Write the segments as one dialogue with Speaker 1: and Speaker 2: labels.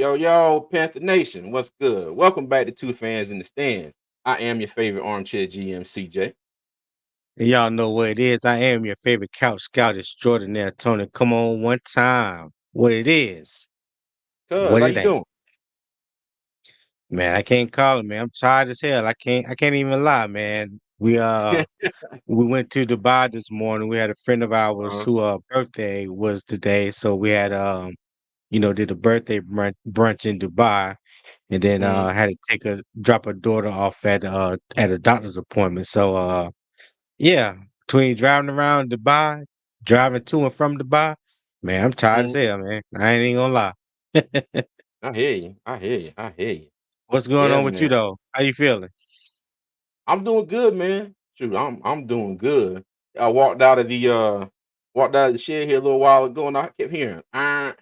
Speaker 1: Yo, Panther Nation, what's good? Welcome back to Two Fans in the Stands. I am your favorite armchair GM, CJ.
Speaker 2: And y'all know what it is. I am your favorite couch scout extraordinaire, Tony. Come on, one time. What it is,
Speaker 1: Cuz,
Speaker 2: what
Speaker 1: how
Speaker 2: it
Speaker 1: you
Speaker 2: ain't.
Speaker 1: doing?
Speaker 2: Man, I can't call it, man. I'm tired as hell. I can't even lie, man. We went to Dubai this morning. We had a friend of ours
Speaker 1: Uh-huh.
Speaker 2: who birthday was today. So we had did a birthday brunch in Dubai, and then
Speaker 1: Mhm.
Speaker 2: had to drop a daughter off at a doctor's appointment. So yeah, between driving around Dubai, driving to and from Dubai, man, I'm tired as
Speaker 1: Mhm.
Speaker 2: hell, man. I ain't even gonna lie.
Speaker 1: I hear you. I hear you. I hear you.
Speaker 2: What's going
Speaker 1: Yeah,
Speaker 2: on with you
Speaker 1: man.
Speaker 2: though? How you feeling?
Speaker 1: I'm doing good, man. Shoot, I'm doing good. I walked out of the shed here a little while ago and I kept hearing I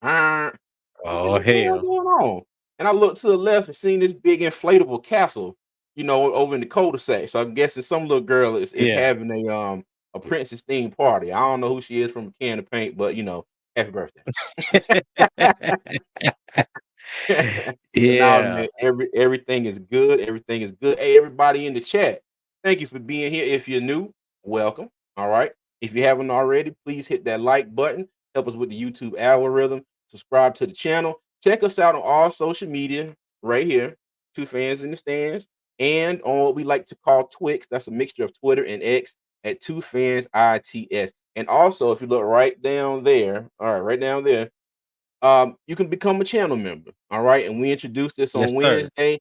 Speaker 1: said,
Speaker 2: Oh
Speaker 1: what the hell
Speaker 2: hell.
Speaker 1: going on? And I looked to the left and seen this big inflatable castle, over in the cul-de-sac. So I'm guessing some little girl is
Speaker 2: Yeah.
Speaker 1: having a princess themed party. I don't know who she is from a can of paint, but happy birthday. But now,
Speaker 2: Yeah.
Speaker 1: man, everything is good. Everything is good. Hey, everybody in the chat, thank you for being here. If you're new, welcome. All right. If you haven't already, please hit that like button. Help us with the YouTube algorithm. Subscribe to the channel. Check us out on all social media right here. Two Fans in the Stands. And on what we like to call Twix. That's a mixture of Twitter and X at Two Fans ITS. And also, if you look right down there, all right, right down there, you can become a channel member. All right. And we introduced this
Speaker 2: Yes,
Speaker 1: on
Speaker 2: sir.
Speaker 1: Wednesday.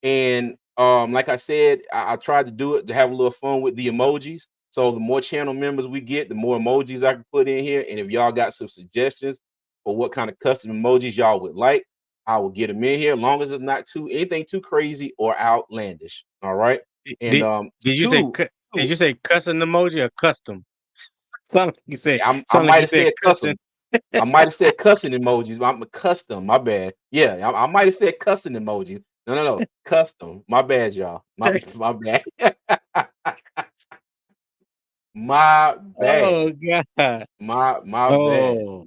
Speaker 1: And like I said, I tried to do it to have a little fun with the emojis. So the more channel members we get, the more emojis I can put in here. And if y'all got some suggestions for what kind of custom emojis y'all would like, I will get them in here, as long as it's not too anything too crazy or outlandish. All right. And
Speaker 2: Did did you say
Speaker 1: two,
Speaker 2: did
Speaker 1: two
Speaker 2: you say cussing emoji or custom?
Speaker 1: I
Speaker 2: Sound like
Speaker 1: might
Speaker 2: you
Speaker 1: have
Speaker 2: said
Speaker 1: said
Speaker 2: cussing.
Speaker 1: custom. I might have said cussing emojis, but I'm a custom. My bad. Yeah, I might have said cussing emojis. No. Custom. My bad, y'all. My bad. My bad.
Speaker 2: Oh God.
Speaker 1: My bad.
Speaker 2: Oh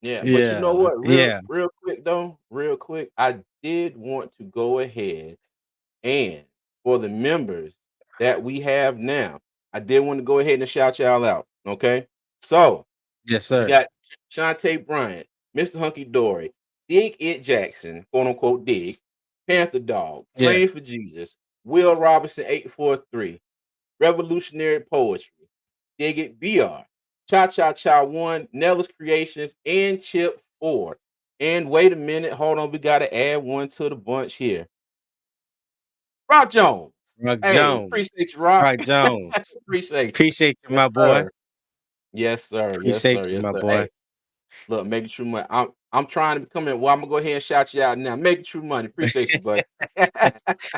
Speaker 1: Yeah, but you know
Speaker 2: yeah.
Speaker 1: what?
Speaker 2: Yeah.
Speaker 1: Real quick though, real quick. I did want to go ahead and for the members that we have now, I did want to go ahead and shout y'all out. Okay. So
Speaker 2: Yes,
Speaker 1: we
Speaker 2: sir.
Speaker 1: got Shantae Bryant, Mr. Hunky Dory, Dig It Jackson, quote unquote Dig, Panther Dog,
Speaker 2: Yeah.
Speaker 1: Flame for Jesus, Will Robinson 843, Revolutionary Poetry, Dig It BR, Cha Cha Cha 1, Nella's Creations, and Chip 4. And wait a minute, hold on, we gotta add one to the bunch here. Rock Jones.
Speaker 2: Rock
Speaker 1: Hey,
Speaker 2: Jones.
Speaker 1: appreciate you, Rock.
Speaker 2: Rock Jones.
Speaker 1: Appreciate you.
Speaker 2: Appreciate you, my
Speaker 1: Yes,
Speaker 2: boy.
Speaker 1: sir. Yes, sir. Yes,
Speaker 2: Appreciate
Speaker 1: sir.
Speaker 2: you,
Speaker 1: Yes,
Speaker 2: my
Speaker 1: sir.
Speaker 2: boy.
Speaker 1: Hey, look, making true money. I'm trying to become it. Well, I'm gonna go ahead and shout you out now. Making true money. Appreciate you, buddy.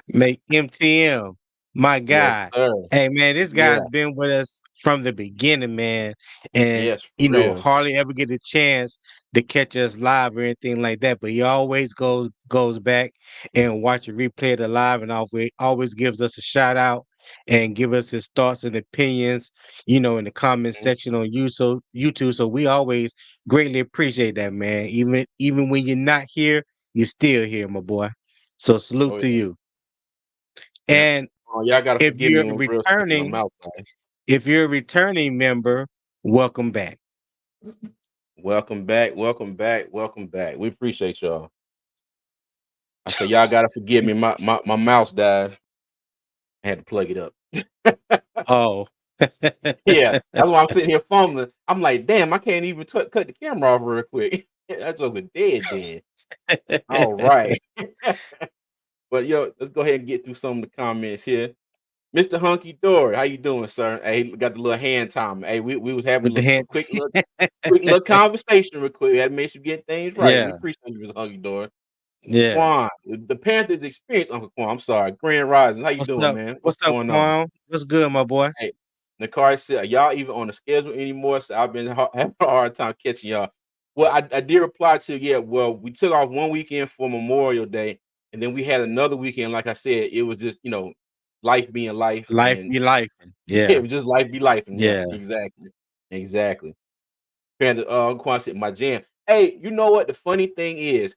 Speaker 2: Make MTM, my
Speaker 1: Yes,
Speaker 2: guy.
Speaker 1: sir.
Speaker 2: Hey man, this
Speaker 1: Yeah.
Speaker 2: guy's been with us from the beginning, man. And
Speaker 1: Yes, for real.
Speaker 2: hardly ever get a chance to catch us live or anything like that. But he always goes back and watch a replay of the live and always gives us a shout out and give us his thoughts and opinions, in the comment
Speaker 1: Mhm.
Speaker 2: section on YouTube. So we always greatly appreciate that, man. Even when you're not here, you're still here, my boy. So salute
Speaker 1: Oh
Speaker 2: to
Speaker 1: yeah.
Speaker 2: you.
Speaker 1: Yeah.
Speaker 2: And
Speaker 1: Oh, y'all gotta
Speaker 2: if
Speaker 1: forgive me
Speaker 2: you're
Speaker 1: one real quick with my
Speaker 2: returning,
Speaker 1: mouth, guys.
Speaker 2: if you're a returning member, welcome back.
Speaker 1: Welcome back. Welcome back. Welcome back. We appreciate y'all. I say y'all gotta forgive me. My mouse died. I had to plug it up.
Speaker 2: Oh.
Speaker 1: Yeah, that's why I'm sitting here fumbling. I'm like, damn, I can't even cut the camera off real quick. That's over dead. All right. But yo, let's go ahead and get through some of the comments here. Mr. Hunky Dory, how you doing, sir? Hey, got the little hand time. Hey, we was having
Speaker 2: With the
Speaker 1: a
Speaker 2: hand.
Speaker 1: quick little conversation real quick. We had to make sure we get things right. We
Speaker 2: Yeah.
Speaker 1: appreciate you, Mr. Hunky Dory.
Speaker 2: Yeah.
Speaker 1: Quan, the Panthers experience, Uncle Quan. I'm sorry. Grand Rising. How you
Speaker 2: What's
Speaker 1: doing,
Speaker 2: up?
Speaker 1: man? What's
Speaker 2: What's up,
Speaker 1: going on?
Speaker 2: Quan? What's good, my boy?
Speaker 1: Hey, Nakari said, "Are y'all even on the schedule anymore?" So I've been having a hard time catching y'all. Well, I did reply to, yeah. Well, we took off one weekend for Memorial Day, and then we had another weekend. Like I said, it was just life being life,
Speaker 2: Life
Speaker 1: and
Speaker 2: be life.
Speaker 1: it
Speaker 2: Yeah.
Speaker 1: was just life be life. And yeah,
Speaker 2: Yeah.
Speaker 1: exactly. Panda Quan said, "My jam." Hey, you know what? The funny thing is,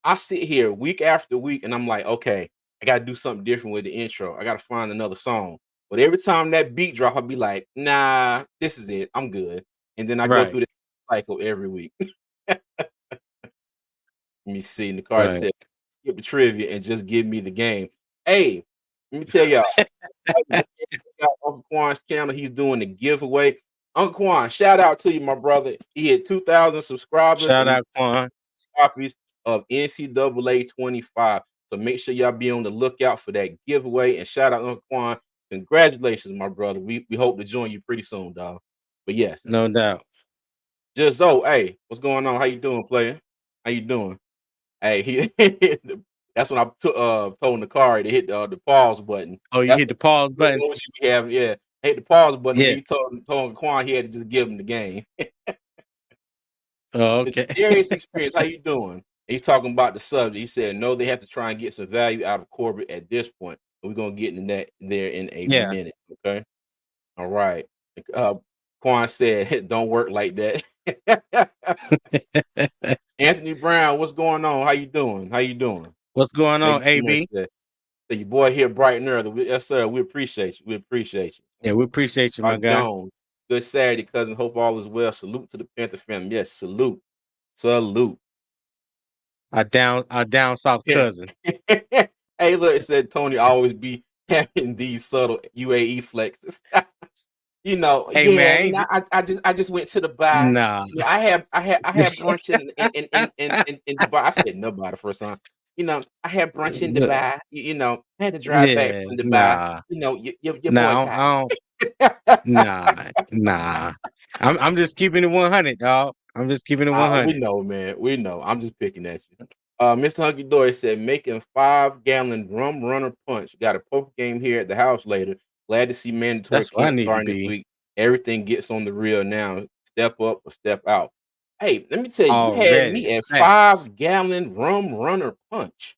Speaker 1: I sit here week after week and I'm like, okay, I gotta do something different with the intro. I gotta find another song. But every time that beat drop, I'll be like, nah, this is it. I'm good. And then I go
Speaker 2: Right,
Speaker 1: through the cycle every week. Let me see. And the card
Speaker 2: right.
Speaker 1: said, skip the trivia and just give me the game. Hey, let me tell y'all, check out Uncle Quan's channel. He's doing the giveaway. Uncle Quan, shout out to you, my brother. He hit 2,000 subscribers
Speaker 2: Shout
Speaker 1: and he
Speaker 2: out, Quan.
Speaker 1: copies of NCAA 25. So make sure y'all be on the lookout for that giveaway. And shout out Uncle Quan. Congratulations, my brother. We hope to join you pretty soon, dog. But yes,
Speaker 2: No doubt.
Speaker 1: just hey, what's going on? How you doing, player? How you doing? Hey, that's when I told Nakari to hit the pause button.
Speaker 2: Oh, you
Speaker 1: That's
Speaker 2: hit the pause
Speaker 1: what
Speaker 2: button?
Speaker 1: we have. Yeah, hit the pause button, and then
Speaker 2: Yeah.
Speaker 1: he told Quan he had to just give him the game.
Speaker 2: Oh,
Speaker 1: The
Speaker 2: okay.
Speaker 1: Jadarius experience, how you doing? He's talking about the subject. He said, no, they have to try and get some value out of Corbett at this point. We're gonna get in that there in a
Speaker 2: Yeah.
Speaker 1: minute. Okay. All right. Quan said, don't work like that. Anthony Brown, what's going on? How you doing? How you doing?
Speaker 2: What's going
Speaker 1: Thank
Speaker 2: on,
Speaker 1: you so much.
Speaker 2: AB?
Speaker 1: Your boy here bright and early. Yes, sir. We appreciate you. We appreciate you.
Speaker 2: Yeah, we appreciate you, my guy.
Speaker 1: Jones. Good Saturday, cousin. Hope all is well. Salute to the Panther family. Yes, salute. Salute.
Speaker 2: Our down south
Speaker 1: Yeah.
Speaker 2: cousin.
Speaker 1: Hey, look, it said Tony always be having these subtle UAE flexes.
Speaker 2: Hey man,
Speaker 1: I just went to the bar.
Speaker 2: nah.
Speaker 1: I had brunch in Dubai. I said no bar the first time. I had brunch in Dubai. I had to drive back
Speaker 2: Yeah,
Speaker 1: from Dubai.
Speaker 2: nah.
Speaker 1: Your boy
Speaker 2: Nah,
Speaker 1: tired.
Speaker 2: nah, nah. I'm just keeping it 100, dog. I'm just keeping it
Speaker 1: We
Speaker 2: 100.
Speaker 1: know, man. We know. I'm just picking at you. Mr. Hunky Dory said, making 5-gallon rum runner punch. Got a poker game here at the house later. Glad to see mandatory
Speaker 2: That's where I
Speaker 1: camp
Speaker 2: need to
Speaker 1: starting this
Speaker 2: be
Speaker 1: week. Everything gets on the real now. Step up or step out. Hey, let me tell you, you had
Speaker 2: already.
Speaker 1: me at
Speaker 2: Facts.
Speaker 1: 5-gallon rum runner punch.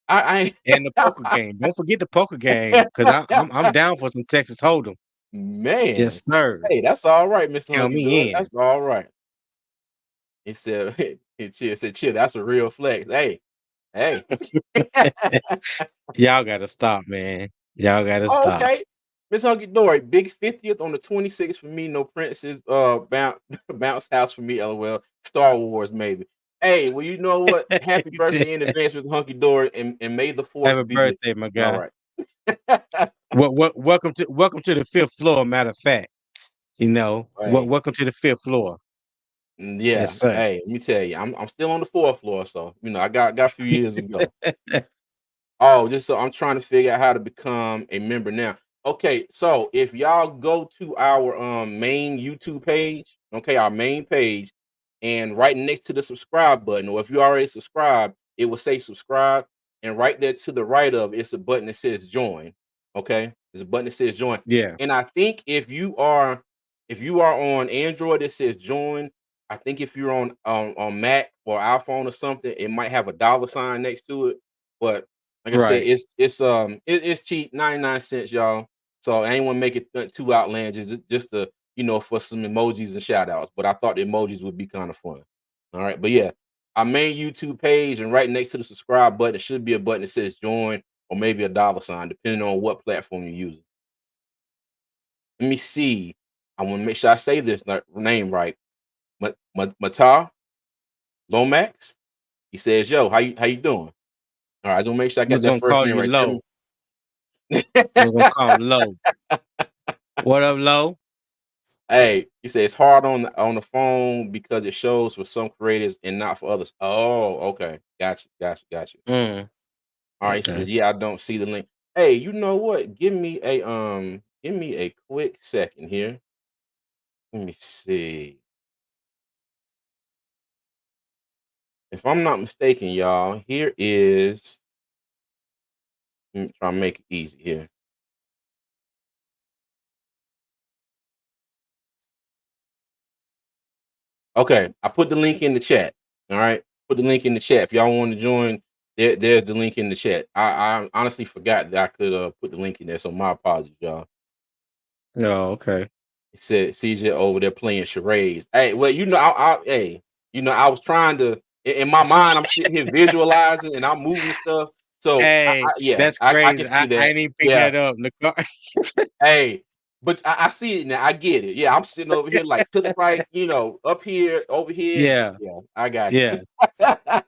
Speaker 1: I
Speaker 2: And the poker game. Don't forget the poker game, because I'm down for some Texas Hold'em.
Speaker 1: man.
Speaker 2: Yes, sir.
Speaker 1: Hey, that's all right, Mr.
Speaker 2: Count
Speaker 1: Hunky Dory.
Speaker 2: me in.
Speaker 1: That's all right. He said, chill, that's a real flex. Hey.
Speaker 2: Y'all gotta stop, man. Y'all gotta
Speaker 1: Oh,
Speaker 2: stop.
Speaker 1: okay. Miss Hunky Dory, big 50th on the 26th for me. No Prince's bounce house for me, LOL. Star Wars, maybe. Hey, well, you know what? Happy birthday in advance, Miss Hunky Dory, and may the force
Speaker 2: Happy
Speaker 1: be with
Speaker 2: birthday, my
Speaker 1: you. All
Speaker 2: guy.
Speaker 1: right.
Speaker 2: Welcome to the fifth floor, matter of fact.
Speaker 1: Right.
Speaker 2: Welcome to the fifth floor. Yes,
Speaker 1: Yeah.
Speaker 2: sir.
Speaker 1: Hey, let me tell you, I'm still on the 4th floor, so I got a few years to go. Oh, just so I'm trying to figure out how to become a member now. Okay, so if y'all go to our main YouTube page, okay, our main page, and right next to the subscribe button, or if you already subscribed, it will say subscribe, and right there to the right of it's a button that says join. Okay, there's a button that says join,
Speaker 2: Yeah,
Speaker 1: and I think if you are on Android, it says join. I think if you're on Mac or iPhone or something, it might have a dollar sign next to it, but like I said,
Speaker 2: right.
Speaker 1: it's cheap, 99 cents, y'all. So I ain't want to make it too outlandish, just to for some emojis and shout outs. But I thought the emojis would be kind of fun. All right, but yeah, our main YouTube page and right next to the subscribe button, it should be a button that says join or maybe a dollar sign, depending on what platform you're using. Let me see. I want to make sure I say this name right. Mata Lomax. He says, "Yo, how you doing?" All right, I want to make sure I
Speaker 2: I'm
Speaker 1: got
Speaker 2: just
Speaker 1: that
Speaker 2: gonna
Speaker 1: first
Speaker 2: call
Speaker 1: name
Speaker 2: you
Speaker 1: right.
Speaker 2: Low. I'm gonna call him Low. What up, Low?
Speaker 1: Hey, he says it's hard on the phone because it shows for some creators and not for others. Oh, okay. Got you.
Speaker 2: Mm,
Speaker 1: All right, he says,
Speaker 2: okay.
Speaker 1: yeah, I don't see the link. Hey, you know what? Give me a quick second here. Let me see. If I'm not mistaken, y'all, here is let me try and make it easy here. Okay, I put the link in the chat. All right, put the link in the chat if y'all want to join. There's the link in the chat. I honestly forgot that I could put the link in there, so my apologies, y'all.
Speaker 2: Oh, okay.
Speaker 1: It said CJ over there playing charades. Hey, well, hey, I was trying to in my mind, I'm sitting here visualizing and I'm moving stuff. So
Speaker 2: Hey,
Speaker 1: yeah,
Speaker 2: that's
Speaker 1: I can
Speaker 2: crazy.
Speaker 1: see
Speaker 2: I
Speaker 1: that.
Speaker 2: ain't even pick
Speaker 1: Yeah.
Speaker 2: that up. The car.
Speaker 1: Hey, but I see it now. I get it. Yeah, I'm sitting over here like to the right, up here, over here.
Speaker 2: Yeah,
Speaker 1: Yeah, I got
Speaker 2: yeah.
Speaker 1: you.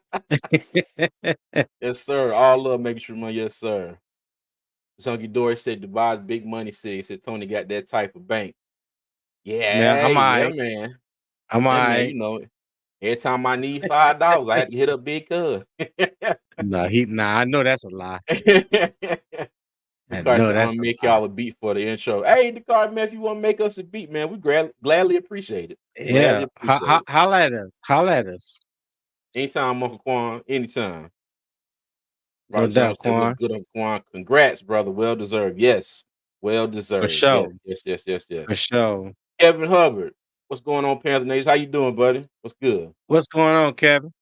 Speaker 1: Yes, sir. All love making sure money. Yes, sir. Hunky Dory said Dubai's big money city. Said Tony got that type of bank.
Speaker 2: Man,
Speaker 1: Yeah,
Speaker 2: I'm
Speaker 1: yeah,
Speaker 2: alright.
Speaker 1: man.
Speaker 2: I'm
Speaker 1: Yeah, man.
Speaker 2: alright.
Speaker 1: Every time I need $5, I had to hit up Big Cuz.
Speaker 2: Nah, I know that's a lie.
Speaker 1: The
Speaker 2: I
Speaker 1: car
Speaker 2: know
Speaker 1: said, I'm
Speaker 2: that's
Speaker 1: gonna
Speaker 2: a
Speaker 1: make
Speaker 2: lie.
Speaker 1: y'all a beat for the intro. Hey, the car man, if you want to make us a beat, man, we gladly appreciate it. Gladly
Speaker 2: Yeah.
Speaker 1: appreciate it.
Speaker 2: Holla at us. Holla at us.
Speaker 1: Anytime, Uncle Quan, anytime.
Speaker 2: No
Speaker 1: Rock Jones
Speaker 2: doubt,
Speaker 1: said, what's
Speaker 2: Quan.
Speaker 1: good, Uncle Quan? Congrats, brother. Well deserved. Yes. Well
Speaker 2: For
Speaker 1: deserved.
Speaker 2: sure.
Speaker 1: Yes, yes, yes, yes, yes.
Speaker 2: For sure.
Speaker 1: Kevin Hubbard. What's going on, Panther Nation? How you doing, buddy? What's good?
Speaker 2: What's going on, Kevin?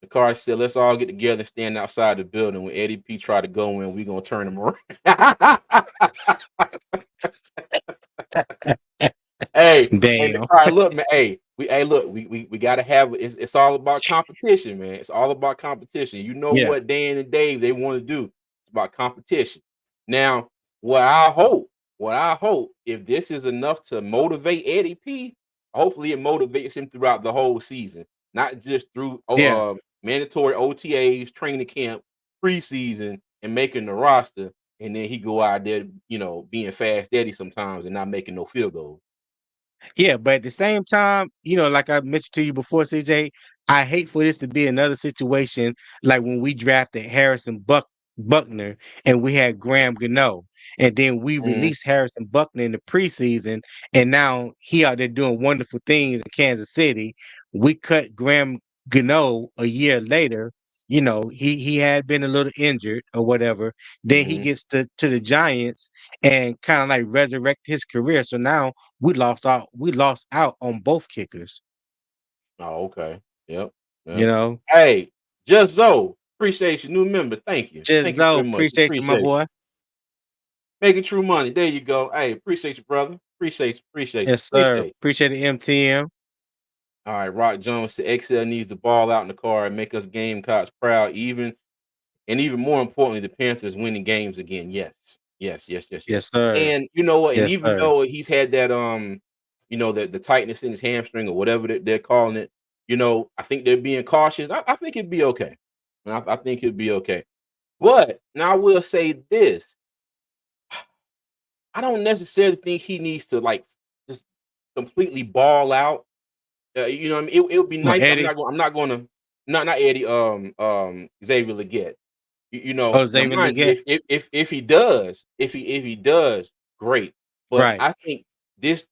Speaker 1: The car said, let's all get together and stand outside the building. When Eddie P try to go in, we gonna turn him around. Hey, hey, the
Speaker 2: Damn.
Speaker 1: car, look, man. We gotta have it's all about competition, man. It's all about competition. You know
Speaker 2: Yeah.
Speaker 1: what Dan and Dave they want to do. It's about competition. Now, what I hope, if this is enough to motivate Eddie P, hopefully it motivates him throughout the whole season, not just through
Speaker 2: Yeah.
Speaker 1: mandatory OTAs, training camp, preseason, and making the roster, and then he go out there, being fast Eddie sometimes and not making no field goals.
Speaker 2: Yeah, but at the same time, like I mentioned to you before, CJ, I hate for this to be another situation like when we drafted Buckner and we had Graham Gano, and then we
Speaker 1: Mhm.
Speaker 2: released Harrison Buckner in the preseason, and now he out there doing wonderful things in Kansas City. We cut Graham Gano a year later. He had been a little injured or whatever. Then he
Speaker 1: Mhm.
Speaker 2: gets to the Giants and kind of like resurrect his career. So now we lost out on both kickers,
Speaker 1: Oh, okay. Yep.
Speaker 2: you
Speaker 1: Yep.
Speaker 2: know.
Speaker 1: Hey, Just Zoe, appreciate you. New member. Thank you.
Speaker 2: Just
Speaker 1: Thank you
Speaker 2: Zoe,
Speaker 1: very much.
Speaker 2: appreciate you, my
Speaker 1: Appreciate you.
Speaker 2: boy.
Speaker 1: Making true money. There you go. Hey, appreciate you, brother. Appreciate you. Appreciate you.
Speaker 2: Yes, sir.
Speaker 1: Appreciate you.
Speaker 2: Appreciate the MTM.
Speaker 1: All right. Rock Jones said XL needs the ball out in the car and make us Gamecocks proud, even more importantly, the Panthers winning games again. Yes. Yes, yes, yes, yes.
Speaker 2: Yes, sir.
Speaker 1: And you know what? And
Speaker 2: Yes,
Speaker 1: even
Speaker 2: sir.
Speaker 1: though he's had that the tightness in his hamstring or whatever they're calling it, I think they're being cautious. I think it'd be okay. I think it'd be okay. But now I will say this. I don't necessarily think he needs to just completely ball out. You know what I mean? It would be
Speaker 2: Come on,
Speaker 1: nice.
Speaker 2: Eddie.
Speaker 1: I'm not gonna not Eddie Xavier Leggett.
Speaker 2: Oh,
Speaker 1: Now
Speaker 2: Xavier
Speaker 1: mind you,
Speaker 2: Leggett.
Speaker 1: if he does, if he does, great. But
Speaker 2: Right.
Speaker 1: I think this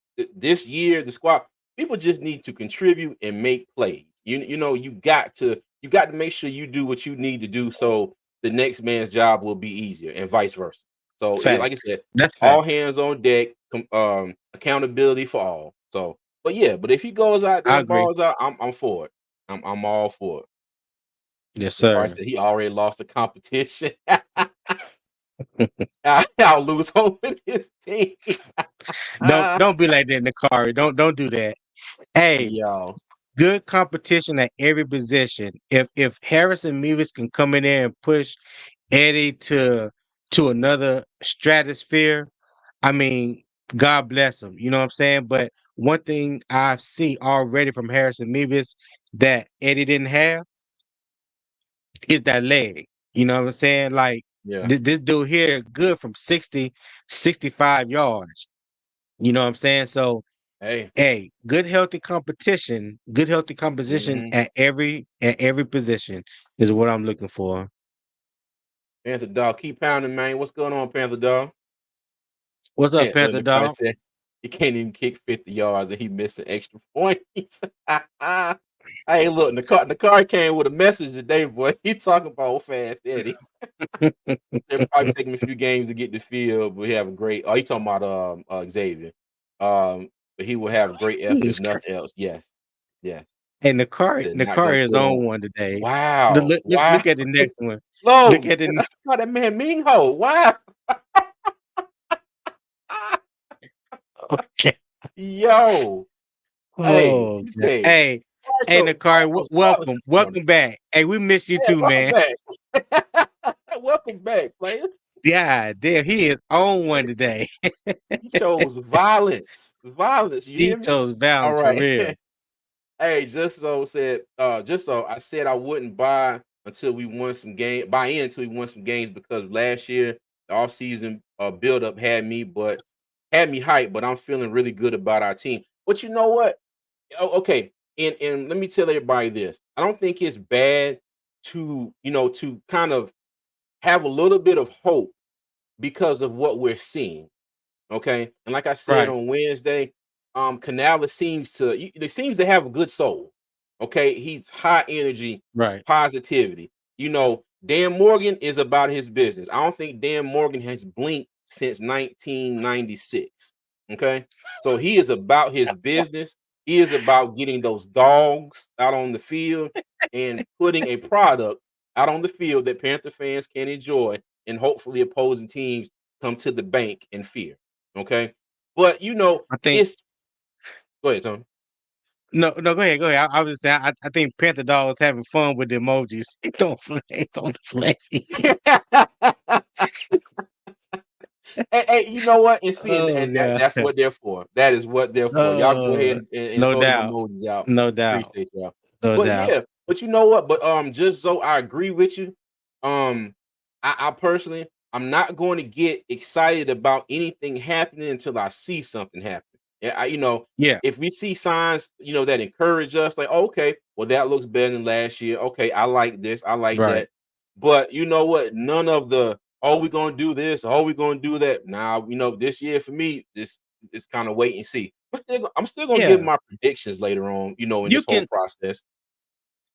Speaker 1: year, the squad people just need to contribute and make plays. You got to make sure you do what you need to do so the next man's job will be easier and vice versa. So like I
Speaker 2: Facts.
Speaker 1: said,
Speaker 2: That's
Speaker 1: all
Speaker 2: facts.
Speaker 1: hands on deck, accountability for all. So, but yeah, but if he goes out there
Speaker 2: I
Speaker 1: and
Speaker 2: agree.
Speaker 1: balls out, I'm for it. I'm all for it.
Speaker 2: Yes,
Speaker 1: The car
Speaker 2: sir.
Speaker 1: said he already lost the competition. I'll lose hope in his team.
Speaker 2: Don't be like that in the car. Don't do that. Hey,
Speaker 1: Yo,
Speaker 2: good competition at every position. If Harrison Mevis can come in there and push Eddie to another stratosphere, I mean, God bless him. You know what I'm saying? But one thing I see already from Harrison Mevis that Eddie didn't have is that leg. You know what I'm saying? Like
Speaker 1: yeah.
Speaker 2: this dude here good from 60, 65 yards. You know what I'm saying? So
Speaker 1: Hey,
Speaker 2: hey, good healthy composition
Speaker 1: mhm.
Speaker 2: at every position is what I'm looking for.
Speaker 1: Panther dog, keep pounding, man. What's going on, Panther dog?
Speaker 2: What's up,
Speaker 1: Look,
Speaker 2: Panther
Speaker 1: the car
Speaker 2: dog?
Speaker 1: said he can't even kick 50 yards and he missed an extra point. Hey, look, the car came with a message today, boy. He talking about old fast Eddie. It'll probably take him a few games to get the field, but he have a great. Oh, he talking about Xavier. But he will have great effort if
Speaker 2: He's
Speaker 1: nothing else. Yes, yes.
Speaker 2: And the
Speaker 1: He
Speaker 2: car,
Speaker 1: said
Speaker 2: the
Speaker 1: not
Speaker 2: car
Speaker 1: gonna
Speaker 2: is
Speaker 1: quit on.
Speaker 2: on one today.
Speaker 1: Wow, wow.
Speaker 2: Look at the next one. Look
Speaker 1: No,
Speaker 2: at the
Speaker 1: I call that man Ming Ho. Wow.
Speaker 2: okay.
Speaker 1: Yo, hey,
Speaker 2: Oh,
Speaker 1: you
Speaker 2: God.
Speaker 1: say
Speaker 2: Hey, Hey, Nakari,
Speaker 1: Charles Wallace
Speaker 2: welcome,
Speaker 1: this morning.
Speaker 2: welcome back. Hey, we missed you
Speaker 1: Yeah,
Speaker 2: too,
Speaker 1: welcome
Speaker 2: man.
Speaker 1: back. Welcome back, player.
Speaker 2: Yeah, damn, he is on one today.
Speaker 1: He chose violence. Violence, you
Speaker 2: He
Speaker 1: hear me?
Speaker 2: chose
Speaker 1: All
Speaker 2: balance for
Speaker 1: right.
Speaker 2: real.
Speaker 1: Hey, just so I said I wouldn't buy until we won some game, buy in until we won some games because last year the offseason build up had me hyped, but I'm feeling really good about our team. But you know what? Okay, and let me tell everybody this. I don't think it's bad to kind of have a little bit of hope because of what we're seeing. Okay. And like I said
Speaker 2: Right,
Speaker 1: on Wednesday, Canales seems to have a good soul. Okay. He's high energy,
Speaker 2: right.
Speaker 1: positivity. Dan Morgan is about his business. I don't think Dan Morgan has blinked since 1996. Okay. So he is about his business. He is about getting those dogs out on the field and putting a product out on the field that Panther fans can enjoy and hopefully opposing teams come to the bank in fear. Okay. But
Speaker 2: I think
Speaker 1: it's go ahead, Tony.
Speaker 2: no, go ahead, go ahead. I was just saying, I think Panther Dog was having fun with the emojis. It's on flex, on the flex.
Speaker 1: Hey, you know what? And see, and,
Speaker 2: Oh
Speaker 1: and that,
Speaker 2: god.
Speaker 1: that's what they're for. That is what they're for. Y'all go ahead
Speaker 2: Uh,
Speaker 1: and
Speaker 2: no
Speaker 1: throw them
Speaker 2: doubt,
Speaker 1: emojis out.
Speaker 2: no doubt,
Speaker 1: Appreciate y'all.
Speaker 2: no
Speaker 1: But
Speaker 2: doubt.
Speaker 1: yeah, but you know what? But just so I agree with you. Um, I personally, I'm not going to get excited about anything happening until I see something happen. Yeah,
Speaker 2: Yeah,
Speaker 1: if we see signs, that encourage us, like, okay, well, that looks better than last year. Okay, I like this, I like
Speaker 2: right.
Speaker 1: that. But you know what? None of the oh, we're gonna do this, oh, we're gonna do that. Now, this year for me, this is kind of wait and see. I'm still gonna give
Speaker 2: Yeah,
Speaker 1: my predictions later on, in
Speaker 2: you
Speaker 1: this whole
Speaker 2: can
Speaker 1: process.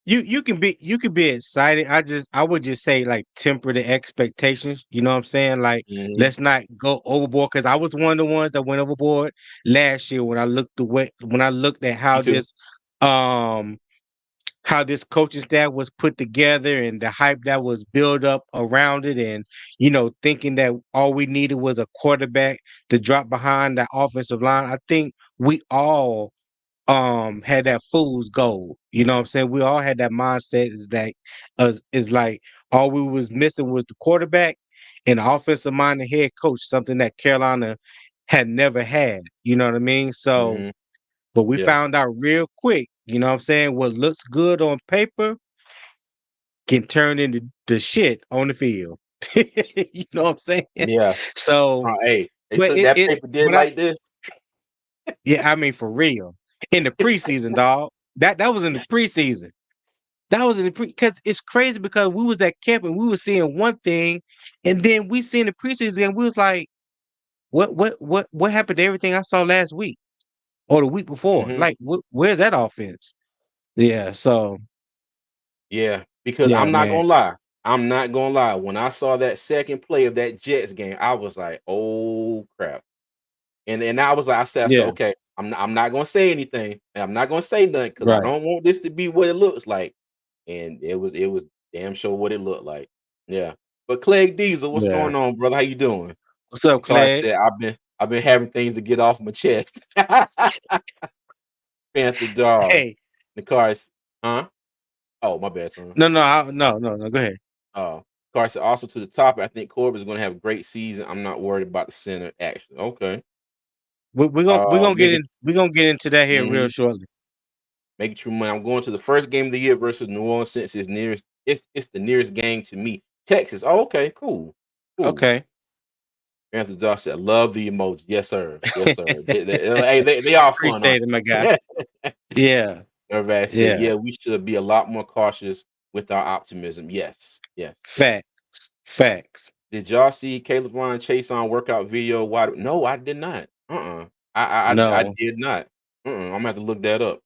Speaker 2: you can be excited. I would just say like temper the expectations. You know what I'm saying? Like
Speaker 1: Hmm.
Speaker 2: let's not go overboard because I was one of the ones that went overboard last year when I looked at
Speaker 1: Me too.
Speaker 2: um how this coaching staff was put together and the hype that was built up around it and thinking that all we needed was a quarterback to drop behind the offensive line. I think we all had that fool's gold. You know what I'm saying? We all had that mindset is like all we was missing was the quarterback and the offensive minded head coach, something that Carolina had never had. You know what I mean? So,
Speaker 1: Hmm.
Speaker 2: but we
Speaker 1: Yeah.
Speaker 2: found out real quick, you know what I'm saying? What looks good on paper can turn into the shit on the field. You know what I'm saying?
Speaker 1: Yeah.
Speaker 2: So,
Speaker 1: Hey, they
Speaker 2: but
Speaker 1: took that paper did
Speaker 2: but I
Speaker 1: like this.
Speaker 2: yeah, I mean for real. In the preseason, dog. That was in the preseason. That was in the because it's crazy because we was at camp and we was seeing one thing, and then we seen the preseason and we was like, what happened to everything I saw last week or the week before?
Speaker 1: Hmm.
Speaker 2: Like, where's that offense? Yeah, so
Speaker 1: Yeah, because
Speaker 2: yeah,
Speaker 1: I'm not
Speaker 2: man.
Speaker 1: gonna lie. I'm not gonna lie. When I saw that second play of that Jets game, I was like, "Oh crap!" And I said,
Speaker 2: Yeah,
Speaker 1: "Okay, I'm not gonna say anything. And I'm not gonna say nothing because I
Speaker 2: right.
Speaker 1: don't want this to be what it looks like." And it was damn sure what it looked like. Yeah. But Clegg Diesel, what's
Speaker 2: Yeah.
Speaker 1: going on, brother? How you doing?
Speaker 2: What's up,
Speaker 1: The card
Speaker 2: Clegg?
Speaker 1: said, "I've been having things to get off my chest." Panther dog.
Speaker 2: Hey,
Speaker 1: The cards, huh? Oh, my bad, son.
Speaker 2: no. Go ahead.
Speaker 1: Carson also to the top. I think Corbett is going to have a great season. I'm not worried about the center action. Okay. Making
Speaker 2: We're gonna get into that here real
Speaker 1: mhm,
Speaker 2: shortly.
Speaker 1: making true money. I'm going to the first game of the year versus New Orleans since it's nearest. It's the nearest game to me. Texas. Oh, okay, cool, cool.
Speaker 2: Okay.
Speaker 1: Anthony Josh said, "Love the emoji." Yes, sir. Yes, sir. Hey, they are fun, aren't
Speaker 2: Appreciate it, my guy.
Speaker 1: they?
Speaker 2: Yeah,
Speaker 1: Nervous said,
Speaker 2: yeah.
Speaker 1: "Yeah, we should be a lot more cautious with our optimism." Yes, yes.
Speaker 2: Facts. Facts.
Speaker 1: Did y'all see Caleb Ryan Chase on workout video? Why? No, I did not. I
Speaker 2: No.
Speaker 1: did not. I'm gonna have to look that up.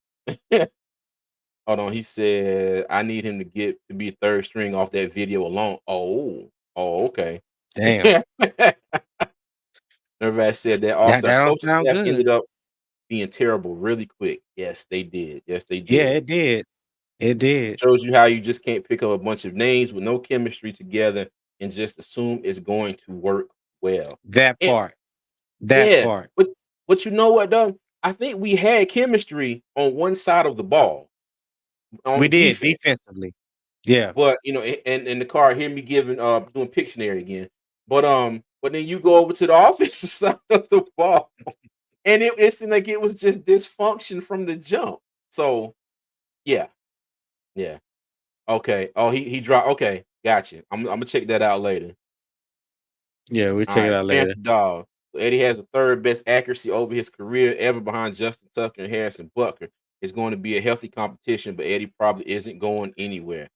Speaker 1: Hold on. He said I need him to get to be third string off that video alone. Oh, okay.
Speaker 2: Damn.
Speaker 1: Nervous said that All
Speaker 2: That
Speaker 1: Star
Speaker 2: don't
Speaker 1: coaching
Speaker 2: sound
Speaker 1: staff
Speaker 2: good.
Speaker 1: ended up being terrible really quick. Yes, they did. Yes, they
Speaker 2: Yeah,
Speaker 1: did.
Speaker 2: it did. It did.
Speaker 1: Shows you how you just can't pick up a bunch of names with no chemistry together and just assume it's going to work well.
Speaker 2: That
Speaker 1: And
Speaker 2: part. That
Speaker 1: yeah,
Speaker 2: part.
Speaker 1: but you know what though? I think we had chemistry on one side of the ball.
Speaker 2: We
Speaker 1: on
Speaker 2: did
Speaker 1: defense.
Speaker 2: defensively. Yeah.
Speaker 1: But and in the car, hear me giving doing Pictionary again. But then you go over to the offensive side of the ball, and it seemed like it was just dysfunction from the jump. So yeah, yeah. Okay. Oh, he dropped. Okay, gotcha. I'm gonna check that out later.
Speaker 2: Yeah, we'll
Speaker 1: All
Speaker 2: check it
Speaker 1: right,
Speaker 2: out later.
Speaker 1: Panther dog. So Eddie has the third best accuracy over his career ever behind Justin Tucker and Harrison Butker. It's going to be a healthy competition, but Eddie probably isn't going anywhere.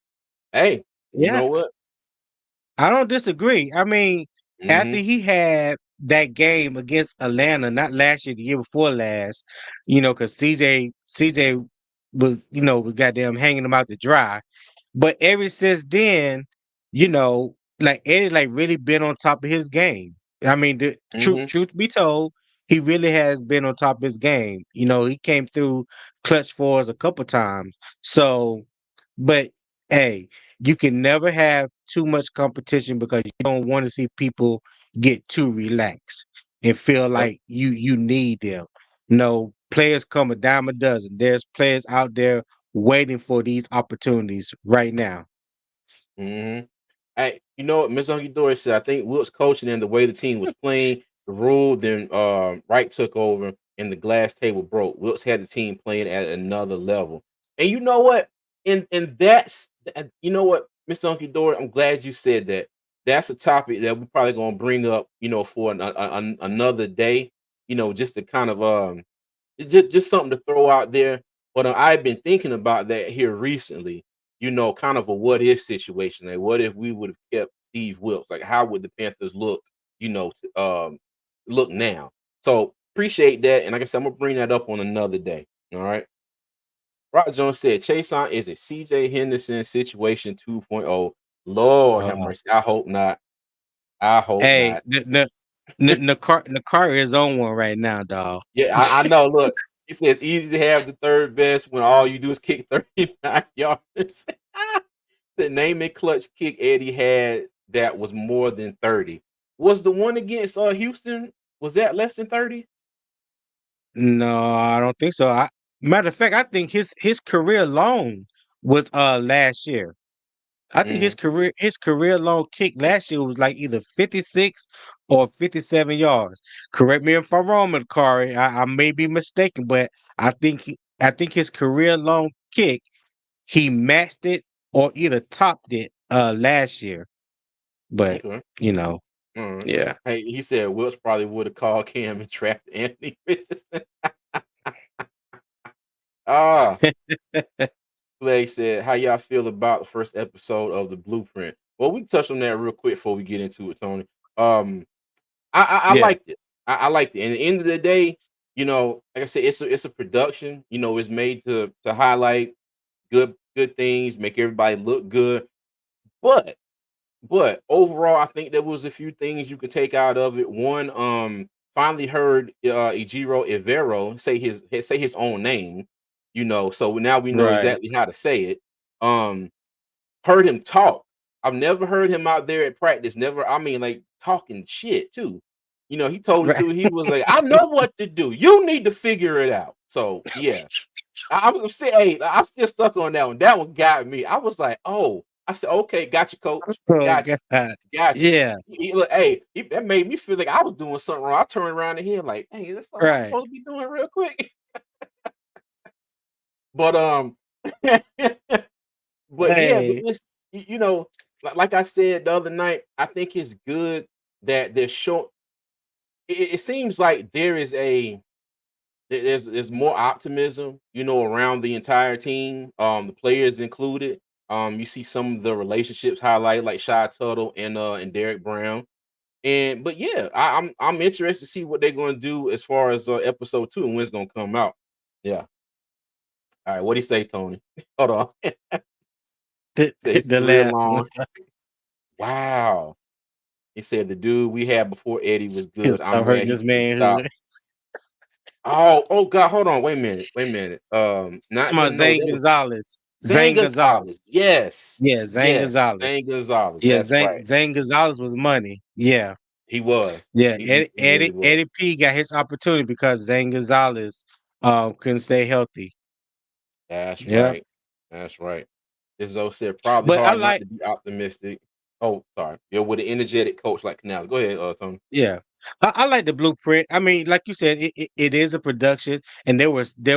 Speaker 1: Hey, you
Speaker 2: Yeah,
Speaker 1: know what?
Speaker 2: I don't disagree. I mean, after
Speaker 1: Mm-hmm.
Speaker 2: he had that game against Atlanta, not last year, the year before last, because CJ was goddamn hanging him out to dry. But ever since then, like Eddie like really been on top of his game. I mean, the truth
Speaker 1: Mm-hmm.
Speaker 2: truth be told, he really has been on top of his game. He came through clutch for us a couple times. So, but hey, you can never have too much competition because you don't want to see people get too relaxed and feel
Speaker 1: Yep.
Speaker 2: like you need them. No, players come a dime a dozen. There's players out there waiting for these opportunities right now.
Speaker 1: Mm-hmm. Hey, you know what? Miss Hunky Dory said, I think Wilt's coaching and the way the team was playing, the rule, then Wright took over and the glass table broke. Wilt's had the team playing at another level. And you know what? And that's you know what, Mr. Hunky Dory, I'm glad you said that. That's a topic that we're probably gonna bring up, for another day, just to kind of just something to throw out there. But I've been thinking about that here recently. Kind of a what if situation. Like, what if we would have kept Steve Wilkes? Like, how would the Panthers look? Look now. So appreciate that. And like I said, I'm gonna bring that up on another day. All right. Rod Jones said Chase on is a CJ Henderson situation 2.0. Lord have
Speaker 2: Uh,
Speaker 1: mercy. I hope not. I hope
Speaker 2: hey,
Speaker 1: not.
Speaker 2: the car is on one right now, dog.
Speaker 1: Yeah, I know. Look, he says easy to have the third best when all you do is kick 39 yards. The name and clutch kick Eddie had that was more than 30. Was the one against Houston? Was that less than 30?
Speaker 2: No, I don't think so. Matter of fact, I think his career long was last year. I think his
Speaker 1: Mm,
Speaker 2: career long kick last year was like either 56 or 57 yards. Correct me if I'm wrong, Kari. I may be mistaken, but I think his career long kick he matched it or either topped it last year. But
Speaker 1: okay.
Speaker 2: you know,
Speaker 1: All right.
Speaker 2: yeah.
Speaker 1: Hey, he said Wills probably would have called Cam and trapped Anthony Richardson. Ah, Clay said, "How y'all feel about the first episode of the Blueprint?" Well, we can touch on that real quick before we get into it, Tony. Um, I
Speaker 2: Yeah.
Speaker 1: liked it. I liked it. And at the end of the day, like I said, it's a production. It's made to highlight good things, make everybody look good. But overall, I think there was a few things you could take out of it. One, finally heard Ejiro Evero say his own name. So now we know
Speaker 2: Right.
Speaker 1: exactly how to say it. Um, Heard him talk. I've never heard him out there at practice. Never, I mean, like talking shit too. He told the
Speaker 2: Right.
Speaker 1: dude, he was like, I know what to do. You need to figure it out. So yeah. I was saying, hey, I'm still stuck on that one. That one got me. I was like, oh, I said, okay, got you, coach.
Speaker 2: Oh
Speaker 1: Got you.
Speaker 2: God.
Speaker 1: Got you.
Speaker 2: Yeah.
Speaker 1: Look, hey, that made me feel like I was doing something wrong. I turned around in here like, hey, is this something I'm
Speaker 2: Right.
Speaker 1: supposed to be doing real quick? But but yeah, but
Speaker 2: Hey.
Speaker 1: this, like I said the other night, I think it's good that they're showing. It seems like there's more optimism, around the entire team, the players included. You see some of the relationships highlighted, like Shy Tuttle and Derek Brown. And but yeah, I'm interested to see what they're going to do as far as episode 2 and when it's going to come out. Yeah. All right. What do you say, Tony? Hold on.
Speaker 2: The,
Speaker 1: Say his
Speaker 2: the
Speaker 1: career
Speaker 2: last one.
Speaker 1: long. Wow. He said the dude we had before Eddie was good. I'm
Speaker 2: Stop
Speaker 1: mad
Speaker 2: hurting
Speaker 1: he
Speaker 2: his
Speaker 1: couldn't stop.
Speaker 2: manhood.
Speaker 1: Oh God, hold on. Wait a minute. Not
Speaker 2: Come on,
Speaker 1: no,
Speaker 2: Zane
Speaker 1: that was
Speaker 2: Gonzalez.
Speaker 1: Zane
Speaker 2: Zane
Speaker 1: Gonzalez.
Speaker 2: Gonzalez.
Speaker 1: Yes.
Speaker 2: Yeah, Zane
Speaker 1: Yes.
Speaker 2: Gonzalez.
Speaker 1: Zane Gonzalez.
Speaker 2: Yeah,
Speaker 1: That's
Speaker 2: Zane
Speaker 1: right.
Speaker 2: Zane Gonzalez was money. Yeah.
Speaker 1: He was.
Speaker 2: Yeah.
Speaker 1: He really was.
Speaker 2: Eddie P got his opportunity because Zane Gonzalez couldn't stay healthy.
Speaker 1: That's
Speaker 2: Yeah.
Speaker 1: right. That's right. Izzo said probably
Speaker 2: But I
Speaker 1: hard not
Speaker 2: like
Speaker 1: to be optimistic. Oh, sorry. Yeah, with an energetic coach like Canals. Go ahead, Tony.
Speaker 2: Yeah, I like the blueprint. I mean, like you said, it is a production, and there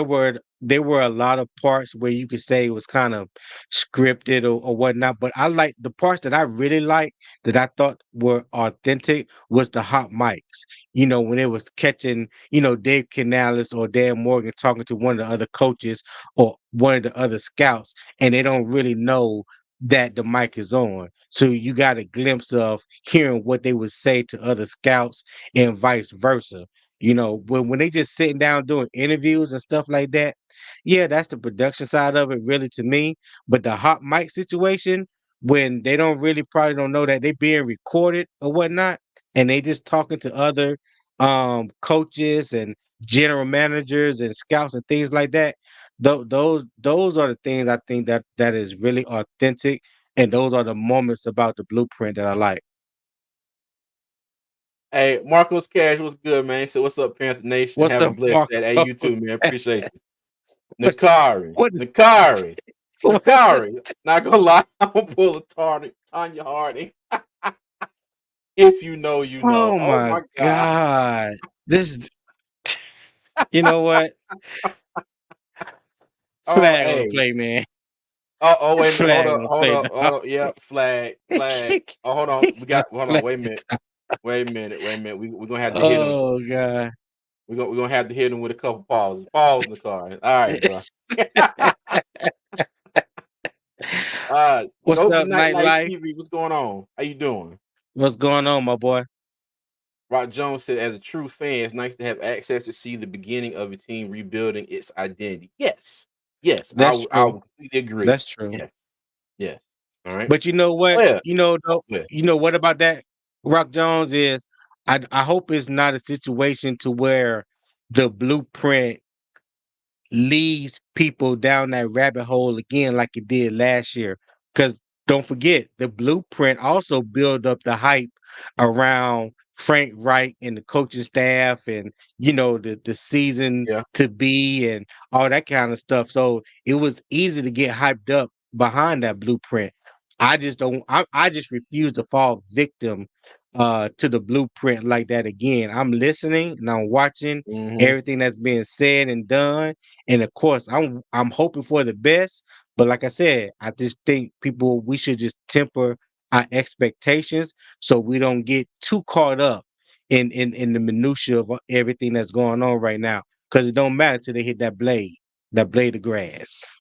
Speaker 2: were a lot of parts where you could say it was kind of scripted or whatnot. But I like the parts that I really like that I thought were authentic was the hot mics. When it was catching, Dave Canales or Dan Morgan talking to one of the other coaches or one of the other scouts, and they don't really know that the mic is on. So you got a glimpse of hearing what they would say to other scouts and vice versa. When they just sitting down doing interviews and stuff like that, yeah, that's the production side of it, really, to me. But the hot mic situation, when they don't really probably don't know that they being recorded or whatnot, and they just talking to other coaches and general managers and scouts and things like that. Those are the things I think that is really authentic, and those are the moments about the blueprint that I like.
Speaker 1: Hey, Marcos Cash, what's good, man? So what's up, Panther Nation?
Speaker 2: What's
Speaker 1: Have a
Speaker 2: up,
Speaker 1: blessed
Speaker 2: Marco?
Speaker 1: day. Hey, you too, man. Appreciate you.
Speaker 2: What's
Speaker 1: Nakari.
Speaker 2: what is
Speaker 1: Nakari.
Speaker 2: what
Speaker 1: Nakari.
Speaker 2: is
Speaker 1: Not gonna lie, I'm gonna pull a Tanya Harding. If you know, you know.
Speaker 2: oh
Speaker 1: Oh
Speaker 2: my
Speaker 1: my god.
Speaker 2: god. This you know what?
Speaker 1: Oh,
Speaker 2: Flag on the
Speaker 1: hey.
Speaker 2: play, man.
Speaker 1: Oh, wait a minute. Hold
Speaker 2: Flag
Speaker 1: up,
Speaker 2: on the
Speaker 1: hold
Speaker 2: play,
Speaker 1: up,
Speaker 2: dog.
Speaker 1: hold up. Yeah, flag, flag. Oh, hold on. We got hold on,
Speaker 2: Flag.
Speaker 1: wait a minute. Wait a minute, wait a minute. We're gonna have to hit him.
Speaker 2: Oh god.
Speaker 1: We're gonna have to hit him with a couple pauses. Pause in the car. All right, bro.
Speaker 2: What's
Speaker 1: Dope
Speaker 2: up,
Speaker 1: Night Life
Speaker 2: nightlife?
Speaker 1: TV. What's going on? How you doing?
Speaker 2: What's going on, my boy?
Speaker 1: Rock Jones said, as a true fan, it's nice to have access to see the beginning of a team rebuilding its identity. Yes. Yes, I
Speaker 2: That's
Speaker 1: would I
Speaker 2: true.
Speaker 1: would completely agree.
Speaker 2: That's true.
Speaker 1: Yes. Yes. All right.
Speaker 2: But you know what?
Speaker 1: Well, well.
Speaker 2: You know what about that? Rock Jones is I hope it's not a situation to where the blueprint leads people down that rabbit hole again like it did last year. Because don't forget, the blueprint also build up the hype around Frank Wright and the coaching staff and the season
Speaker 1: Yeah.
Speaker 2: to be and all that kind of stuff. So it was easy to get hyped up behind that blueprint. I just don't I just refuse to fall victim to the blueprint like that again. I'm listening and I'm watching
Speaker 1: Hmm.
Speaker 2: everything that's being said and done, and of course, I'm hoping for the best. But like I said, I just think we should just temper our expectations so we don't get too caught up in the minutia of everything that's going on right now. Because it don't matter till they hit that blade of grass.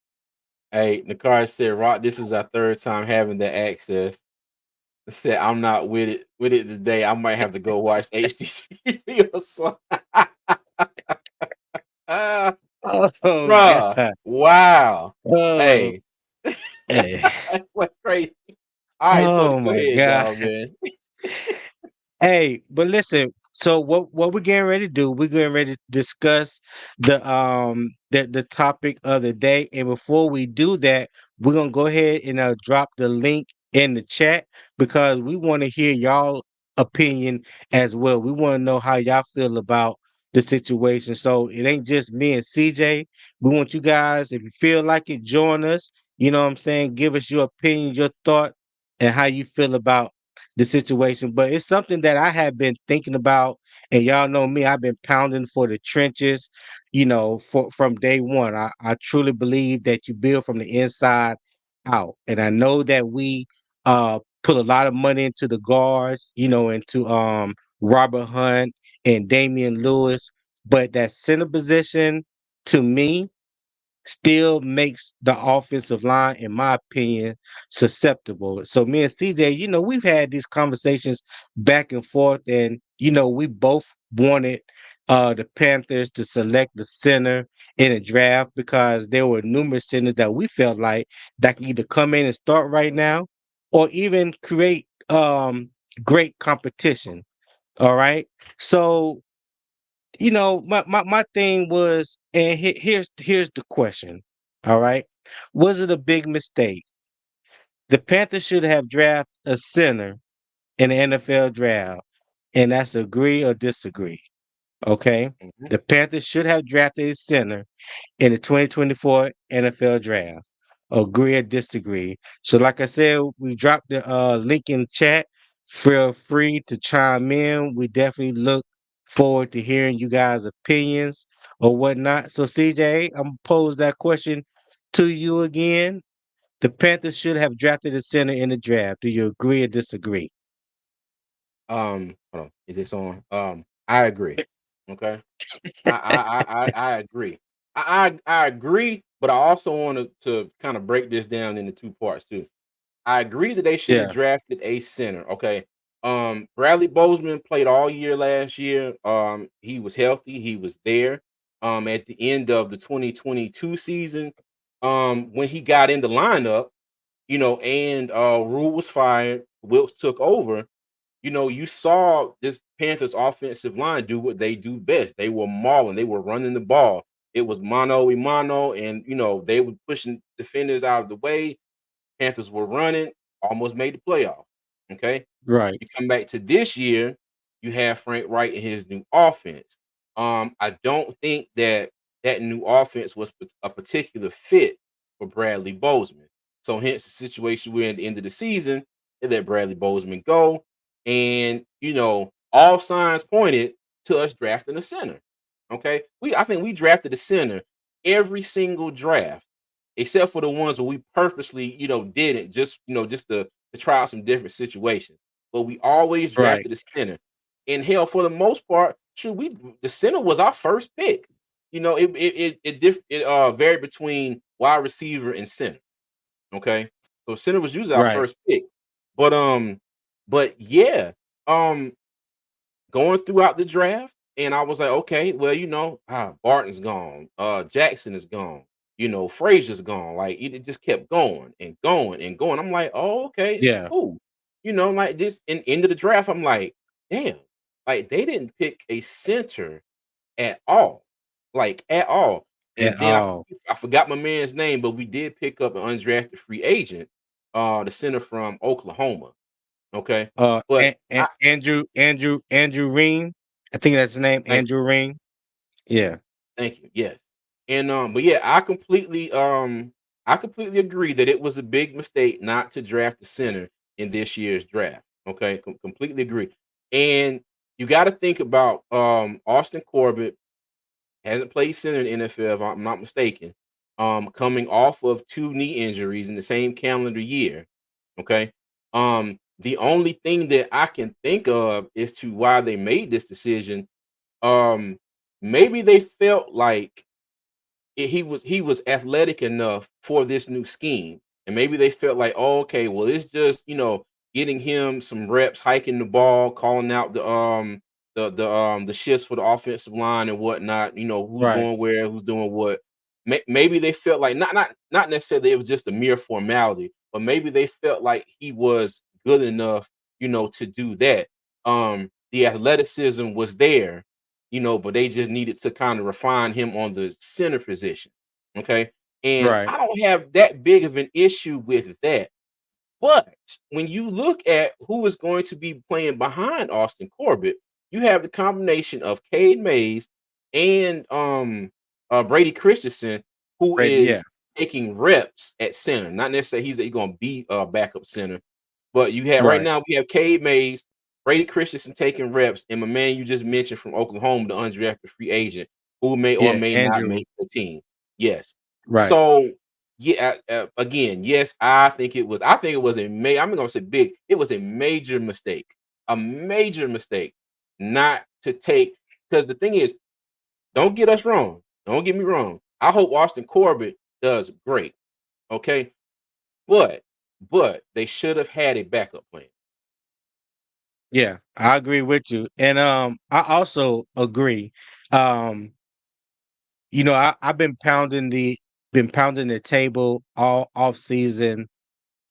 Speaker 1: Hey, Nakari said, Rock, this is our third time having that access. Said I'm not with it today. I might have to go watch HDTV or something. Ah,
Speaker 2: Oh
Speaker 1: bruh.
Speaker 2: God.
Speaker 1: Wow.
Speaker 2: Oh,
Speaker 1: Hey.
Speaker 2: eh.
Speaker 1: What crazy. All right, Tony,
Speaker 2: Oh
Speaker 1: go
Speaker 2: my
Speaker 1: ahead,
Speaker 2: God.
Speaker 1: dog, man.
Speaker 2: Hey, but listen, so what we're getting ready to do, we're getting ready to discuss the topic of the day. And before we do that, we're gonna go ahead and drop the link in the chat because we want to hear y'all opinion as well. We want to know how y'all feel about the situation. So it ain't just me and CJ. We want you guys, if you feel like it, join us. You know what I'm saying? Give us your opinion, your thought, and how you feel about the situation. But it's something that I have been thinking about, and y'all know me, I've been pounding for the trenches, from day one. I truly believe that you build from the inside out. And I know that we put a lot of money into the guards, into Robert Hunt and Damian Lewis. But that center position, to me, still makes the offensive line, in my opinion, susceptible. So me and CJ, we've had these conversations back and forth, and we both wanted the Panthers to select the center in a draft because there were numerous centers that we felt like that can either come in and start right now or even create great competition. All right. So my thing was, and here's the question. All right, was it a big mistake? The Panthers should have drafted a center in the NFL draft, and that's agree or disagree. Okay,
Speaker 1: Mhm.
Speaker 2: the Panthers should have drafted a center in the 2024 NFL draft. agree or disagree. So, like I said, we dropped the link in the chat. Feel free to chime in. We definitely look forward to hearing you guys' opinions or whatnot. So, CJ, I'm gonna pose that question to you again. The Panthers should have drafted a center in the draft. Do you agree or disagree?
Speaker 1: Hold on, is this on? I agree. Okay, I agree. I agree, but I also wanted to kind of break this down into two parts too. I agree that they should have
Speaker 2: Yeah,
Speaker 1: drafted a center. Okay. Bradley Bozeman played all year last year. He was healthy. He was there. At the end of the 2022 season, when he got in the lineup, and Rule was fired, Wilkes took over. You saw this Panthers offensive line do what they do best. They were mauling, they were running the ball. It was mano a mano, and they were pushing defenders out of the way. Panthers were running, almost made the playoff. Okay.
Speaker 2: right,
Speaker 1: You come back to this year, you have Frank Wright and his new offense. I don't think that new offense was a particular fit for Bradley Bozeman. So hence the situation we're in at the end of the season, they let Bradley Bozeman go. And all signs pointed to us drafting a center. Okay. I think we drafted a center every single draft except for the ones where we purposely, didn't just to try out some different situations. But we always
Speaker 2: right,
Speaker 1: drafted a center. And hell, for the most part, shoot, the center was our first pick. It varied between wide receiver and center. Okay, so center was usually our
Speaker 2: right.
Speaker 1: first pick. But yeah, um, going throughout the draft, and I was like, okay, well, Barton's gone, Jackson is gone, Frazier's gone. Like it just kept going and going and going. I'm like, oh, okay,
Speaker 2: Yeah,
Speaker 1: cool. Like this in end of the draft, I'm like, damn, like they didn't pick a center at all, like at all. And
Speaker 2: at
Speaker 1: then
Speaker 2: all.
Speaker 1: I forgot my man's name, but we did pick up an undrafted free agent, the center from Oklahoma. Okay, but
Speaker 2: Andrew Ream. I think that's his name,
Speaker 1: thank
Speaker 2: Andrew Ream. Yeah,
Speaker 1: Thank you. Yes. And but yeah, I completely agree that it was a big mistake not to draft the center in this year's draft. Okay, completely agree. And you got to think about Austin Corbett hasn't played center in the NFL if I'm not mistaken. Coming off of two knee injuries in the same calendar year. Okay. The only thing that I can think of as to why they made this decision, um, maybe they felt like he was athletic enough for this new scheme. And maybe they felt like, oh, okay, well, it's just, getting him some reps, hiking the ball, calling out the shifts for the offensive line and whatnot, who's
Speaker 2: right,
Speaker 1: going where, who's doing what. Maybe they felt like not necessarily it was just a mere formality, but maybe they felt like he was good enough, to do that. The athleticism was there, but they just needed to kind of refine him on the center position. Okay. And
Speaker 2: right,
Speaker 1: I don't have that big of an issue with that. But when you look at who is going to be playing behind Austin Corbett, you have the combination of Cade Mays and Brady Christensen, who
Speaker 2: right. Yeah,
Speaker 1: is taking reps at center. Not necessarily he's going to be a backup center, but you have right
Speaker 2: right.
Speaker 1: now we have Cade Mays, Brady Christensen taking reps, and my man you just mentioned from Oklahoma, the undrafted free agent, who may or
Speaker 2: Yeah,
Speaker 1: may not
Speaker 2: Andrew.
Speaker 1: make the team. Yes.
Speaker 2: Right.
Speaker 1: So yeah, again, yes, I think it was I'm gonna say big. It was a major mistake, not to take. Because the thing is, don't get us wrong. Don't get me wrong. I hope Austin Corbett does great. Okay, but they should have had a backup plan.
Speaker 2: Yeah, I agree with you. And I also agree. Um, I've been pounding the table all off season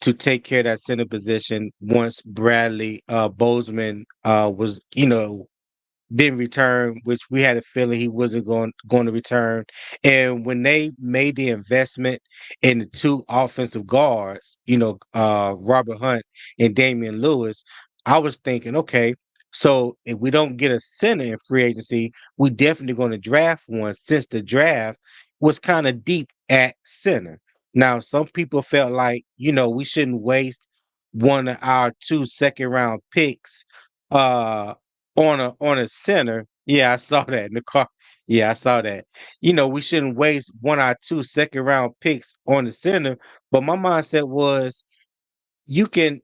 Speaker 2: to take care of that center position once Bradley Bozeman was, didn't return, which we had a feeling he wasn't going to return. And when they made the investment in the two offensive guards, Robert Hunt and Damian Lewis, I was thinking, okay, so if we don't get a center in free agency, we definitely going to draft one since the draft was kind of deep at center. Now, some people felt like, we shouldn't waste one of our 2 second-round picks on a center. Yeah, I saw that in the car. Yeah, I saw that. We shouldn't waste one of our 2 second-round picks on the center. But my mindset was you can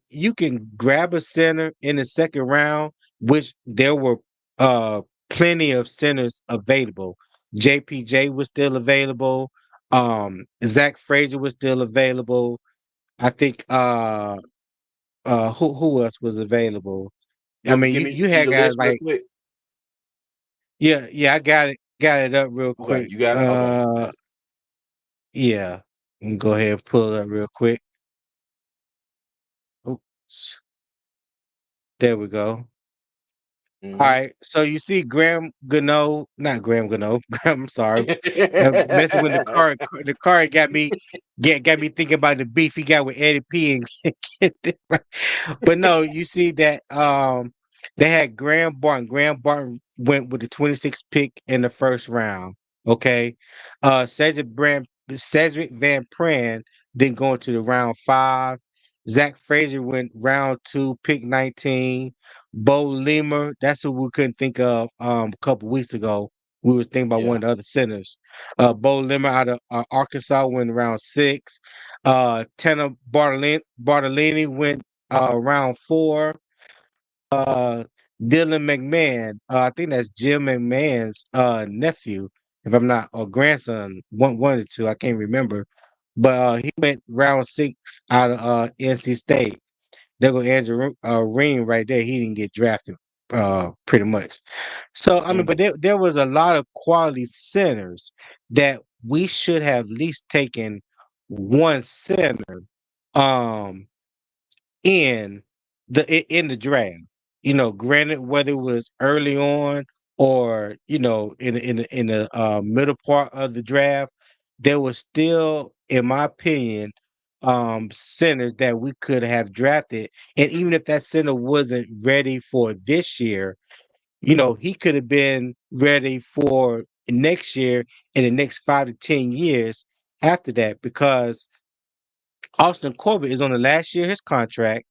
Speaker 2: grab a center in the second round, which there were uh plenty of centers available. JPJ was still available. Zach Frazier was still available. I think who else was available? I mean,
Speaker 1: Give
Speaker 2: you
Speaker 1: me
Speaker 2: had
Speaker 1: the
Speaker 2: guys
Speaker 1: list real
Speaker 2: like,
Speaker 1: quick.
Speaker 2: yeah, I got it up real
Speaker 1: Okay,
Speaker 2: quick.
Speaker 1: you got it. Okay, bet.
Speaker 2: Yeah. Let me go ahead and pull it up real quick. Oops. There we go. All
Speaker 1: Hmm.
Speaker 2: right, so you see Graham Gano, not Graham Gano. I'm sorry, messing with the car got me thinking about the beef he got with Eddie P. And but no, you see that they had Graham Barton. Graham Barton went with the 26th pick in the first round. Okay, Cedric Van Pran didn't go into the round 5. Zach Frazier went round 2, pick 19. Bo Lemer, that's who we couldn't think of a couple weeks ago. We was thinking about one
Speaker 1: Yeah,
Speaker 2: of the other centers. Bo Lemer out of Arkansas went round 6. Tanner Bartolini went round 4. Uh, Dylan McMahon, I think that's Jim McMahon's nephew, if I'm not, or grandson, one of the two, I can't remember. But he went round 6 out of NC State. There go Andrew Ream right there. He didn't get drafted, pretty much. So I mean,
Speaker 1: mm,
Speaker 2: but there was a lot of quality centers that we should have at least taken one center um in in the draft. Granted, whether it was early on or in the middle part of the draft, there was still, in my opinion, centers that we could have drafted. And even if that center wasn't ready for this year, he could have been ready for next year and the next 5 to 10 years after that, because Austin Corbett is on the last year of his contract,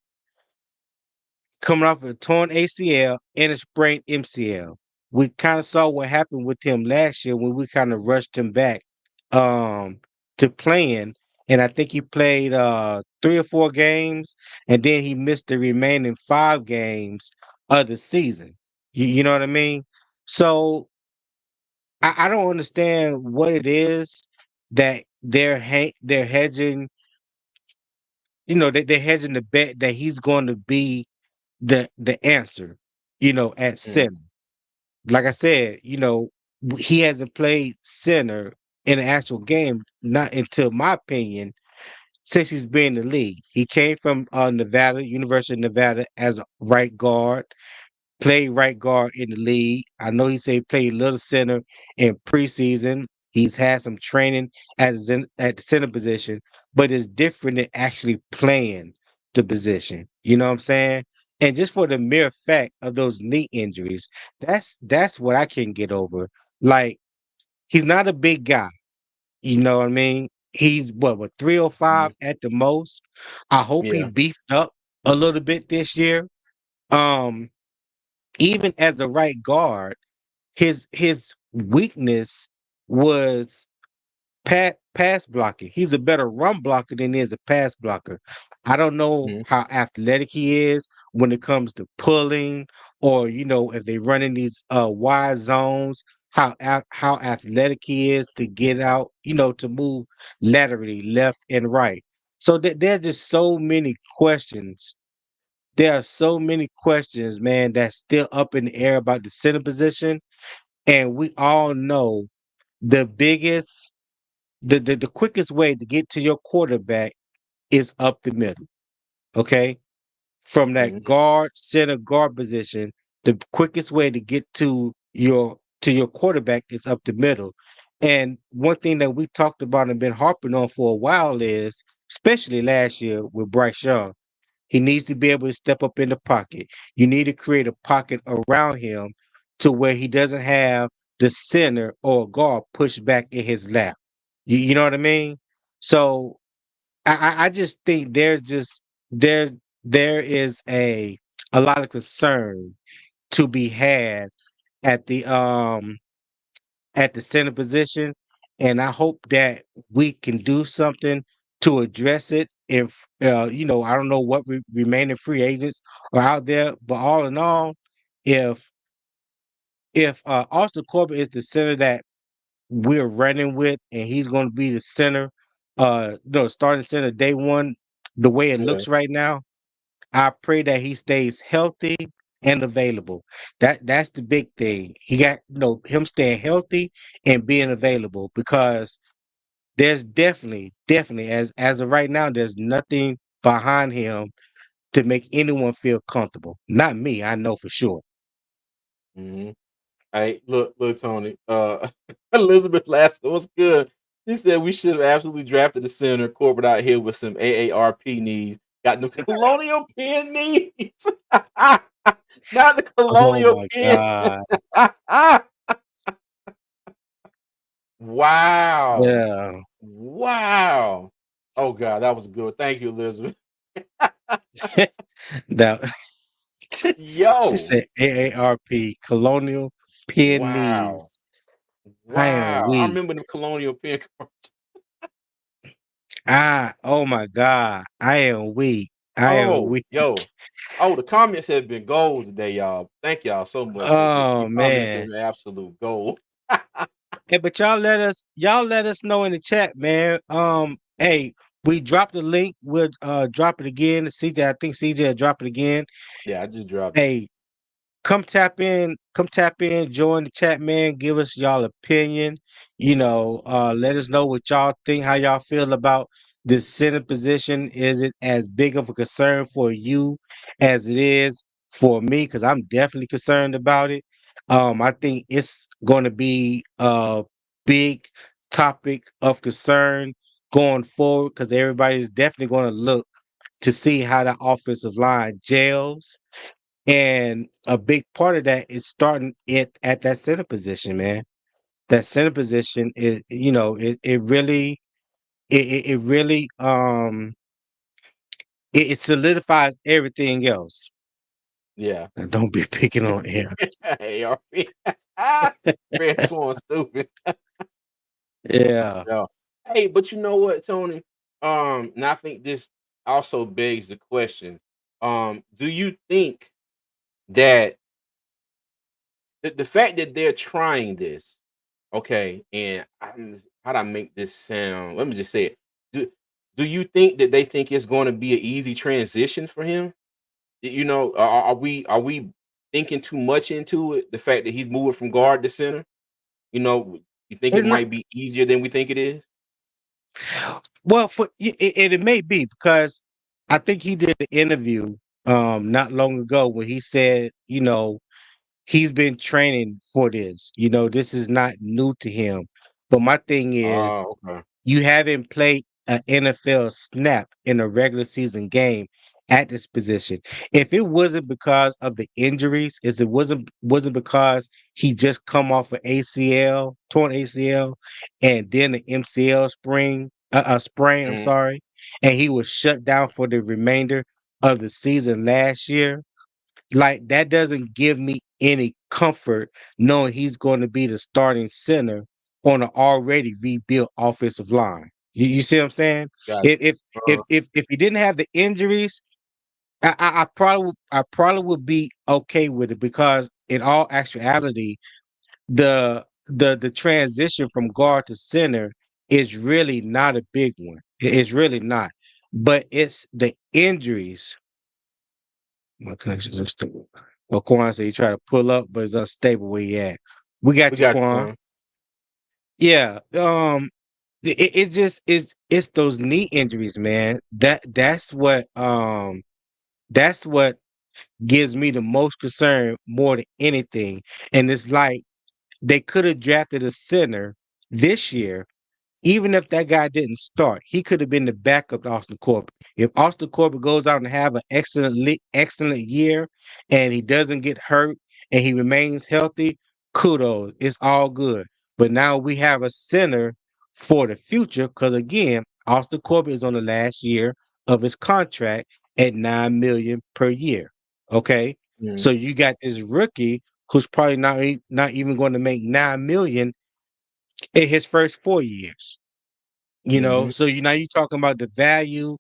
Speaker 2: coming off a torn ACL and a sprained MCL. We kind of saw what happened with him last year when we kind of rushed him back um, to playing. And I think he played 3 or 4 games, and then he missed the remaining 5 games of the season. You know what I mean? So I don't understand what it is that they're hedging. They're hedging the bet that he's going to be the answer, at
Speaker 1: mm,
Speaker 2: center. Like I said, he hasn't played center in an actual game, not until my opinion, since he's been in the league. He came from Nevada, University of Nevada, as a right guard, played right guard in the league. I know he said he played little center in preseason. He's had some training at the center position, but it's different than actually playing the position. You know what I'm saying? And just for the mere fact of those knee injuries, that's what I can get over. Like, he's not a big guy. You know what I mean? He's what 305
Speaker 1: mm,
Speaker 2: at the most. I hope he
Speaker 1: yeah,
Speaker 2: beefed up a little bit this year. Um, Even as a right guard, his weakness was pass blocking. He's a better run blocker than he is a pass blocker. I don't know
Speaker 1: mm,
Speaker 2: how athletic he is when it comes to pulling, or if they run in these wide zones, how athletic he is to get out, to move laterally left and right. So there's just so many questions. There are so many questions, man, that's still up in the air about the center position. And we all know the biggest, the quickest way to get to your quarterback is up the middle. Okay. From that
Speaker 1: mm,
Speaker 2: center guard position, the quickest way to get to your quarterback is up the middle. And one thing that we talked about and been harping on for a while is, especially last year with Bryce Young, he needs to be able to step up in the pocket. You need to create a pocket around him to where he doesn't have the center or guard pushed back in his lap. You know what I mean? So I just think there there is a lot of concern to be had at the center position, and I hope that we can do something to address it. If I don't know what remaining free agents are out there, but all in all, if Austin Corbett is the center that we're running with, and he's going to be the center, no starting center day one, the way it
Speaker 1: Yeah.
Speaker 2: looks right now. I pray that he stays healthy and available. That's the big thing. He got him staying healthy and being available because there's definitely as of right now, there's nothing behind him to make anyone feel comfortable. Not me, I know for sure.
Speaker 1: Hmm. Hey, look, Tony. Elizabeth Laster, what's good? She said we should have absolutely drafted the center Corbett out here with some AARP needs. Got the colonial pen needs. Not the
Speaker 2: Oh
Speaker 1: colonial
Speaker 2: my
Speaker 1: pen.
Speaker 2: God.
Speaker 1: Wow.
Speaker 2: Yeah.
Speaker 1: Wow. Oh God, that was good. Thank you, Elizabeth.
Speaker 2: that she
Speaker 1: Yo.
Speaker 2: said AARP colonial
Speaker 1: Wow.
Speaker 2: peonies. I am
Speaker 1: Wow. I
Speaker 2: weak.
Speaker 1: remember the colonial pen.
Speaker 2: Oh my God. I am weak. I am
Speaker 1: Oh,
Speaker 2: weak.
Speaker 1: yo. Oh, the comments have been gold today, y'all. Thank y'all so much. The
Speaker 2: Oh
Speaker 1: comments have
Speaker 2: man.
Speaker 1: been absolute gold.
Speaker 2: Hey, but y'all let us know in the chat, man. Hey, we dropped the link. We'll drop it again. CJ, I think CJ will drop it again.
Speaker 1: Yeah, I just dropped it.
Speaker 2: Hey, come tap in, join the chat, man. Give us y'all opinion. Let us know what y'all think, how y'all feel about this center position. Is it as big of a concern for you as it is for me? Because I'm definitely concerned about it. I think it's going to be a big topic of concern going forward because everybody's definitely going to look to see how the offensive line gels, and a big part of that is starting it at that center position, man. That center position is, it really it solidifies everything else.
Speaker 1: Yeah.
Speaker 2: Now, don't be picking on air.
Speaker 1: Hey, RP. Red Swan stupid.
Speaker 2: Yeah.
Speaker 1: Yeah. Hey, but you know what, Tony? And I think this also begs the question. Do you think that the fact that they're trying this, okay, and how'd I make this sound? Let me just say it. Do do you think that they think it's going to be an easy transition for him? Are we thinking too much into it? The fact that he's moving from guard to center, you think it
Speaker 2: It's not
Speaker 1: might be easier than we think it is?
Speaker 2: well it may be because I think he did the interview not long ago when he said, he's been training for this. This is not new to him. But my thing is,
Speaker 1: Oh, okay.
Speaker 2: you haven't played an NFL snap in a regular season game at this position. If it wasn't because of the injuries, is it wasn't because he just come off an ACL, torn ACL, and then an MCL sprain, I'm
Speaker 1: Mhm.
Speaker 2: sorry, and he was shut down for the remainder of the season last year. Like that doesn't give me any comfort knowing he's going to be the starting center on an already rebuilt offensive line. You see what I'm saying?
Speaker 1: Got
Speaker 2: If if
Speaker 1: you.
Speaker 2: if if, if he didn't have the injuries, I probably would be okay with it because in all actuality, the transition from guard to center is really not a big one. It's really not. But it's the injuries. My connection's unstable. Well, Quan said he tried to pull up, but it's unstable where he at. We
Speaker 1: We
Speaker 2: got you,
Speaker 1: got you,
Speaker 2: Quan.
Speaker 1: Quan.
Speaker 2: Yeah. It just is it's those knee injuries, man. That's what gives me the most concern more than anything. And it's like they could have drafted a center this year. Even if that guy didn't start, he could have been the backup to Austin Corbett. If Austin Corbett goes out and have an excellent year, and he doesn't get hurt and he remains healthy, kudos. It's all good. But now we have a center for the future because again, Austin Corbett is on the last year of his contract at 9 million per year. Okay,
Speaker 1: Mhm.
Speaker 2: so you got this rookie who's probably not even going to make 9 million in his first 4 years.
Speaker 1: Mhm.
Speaker 2: So now you're talking about the value,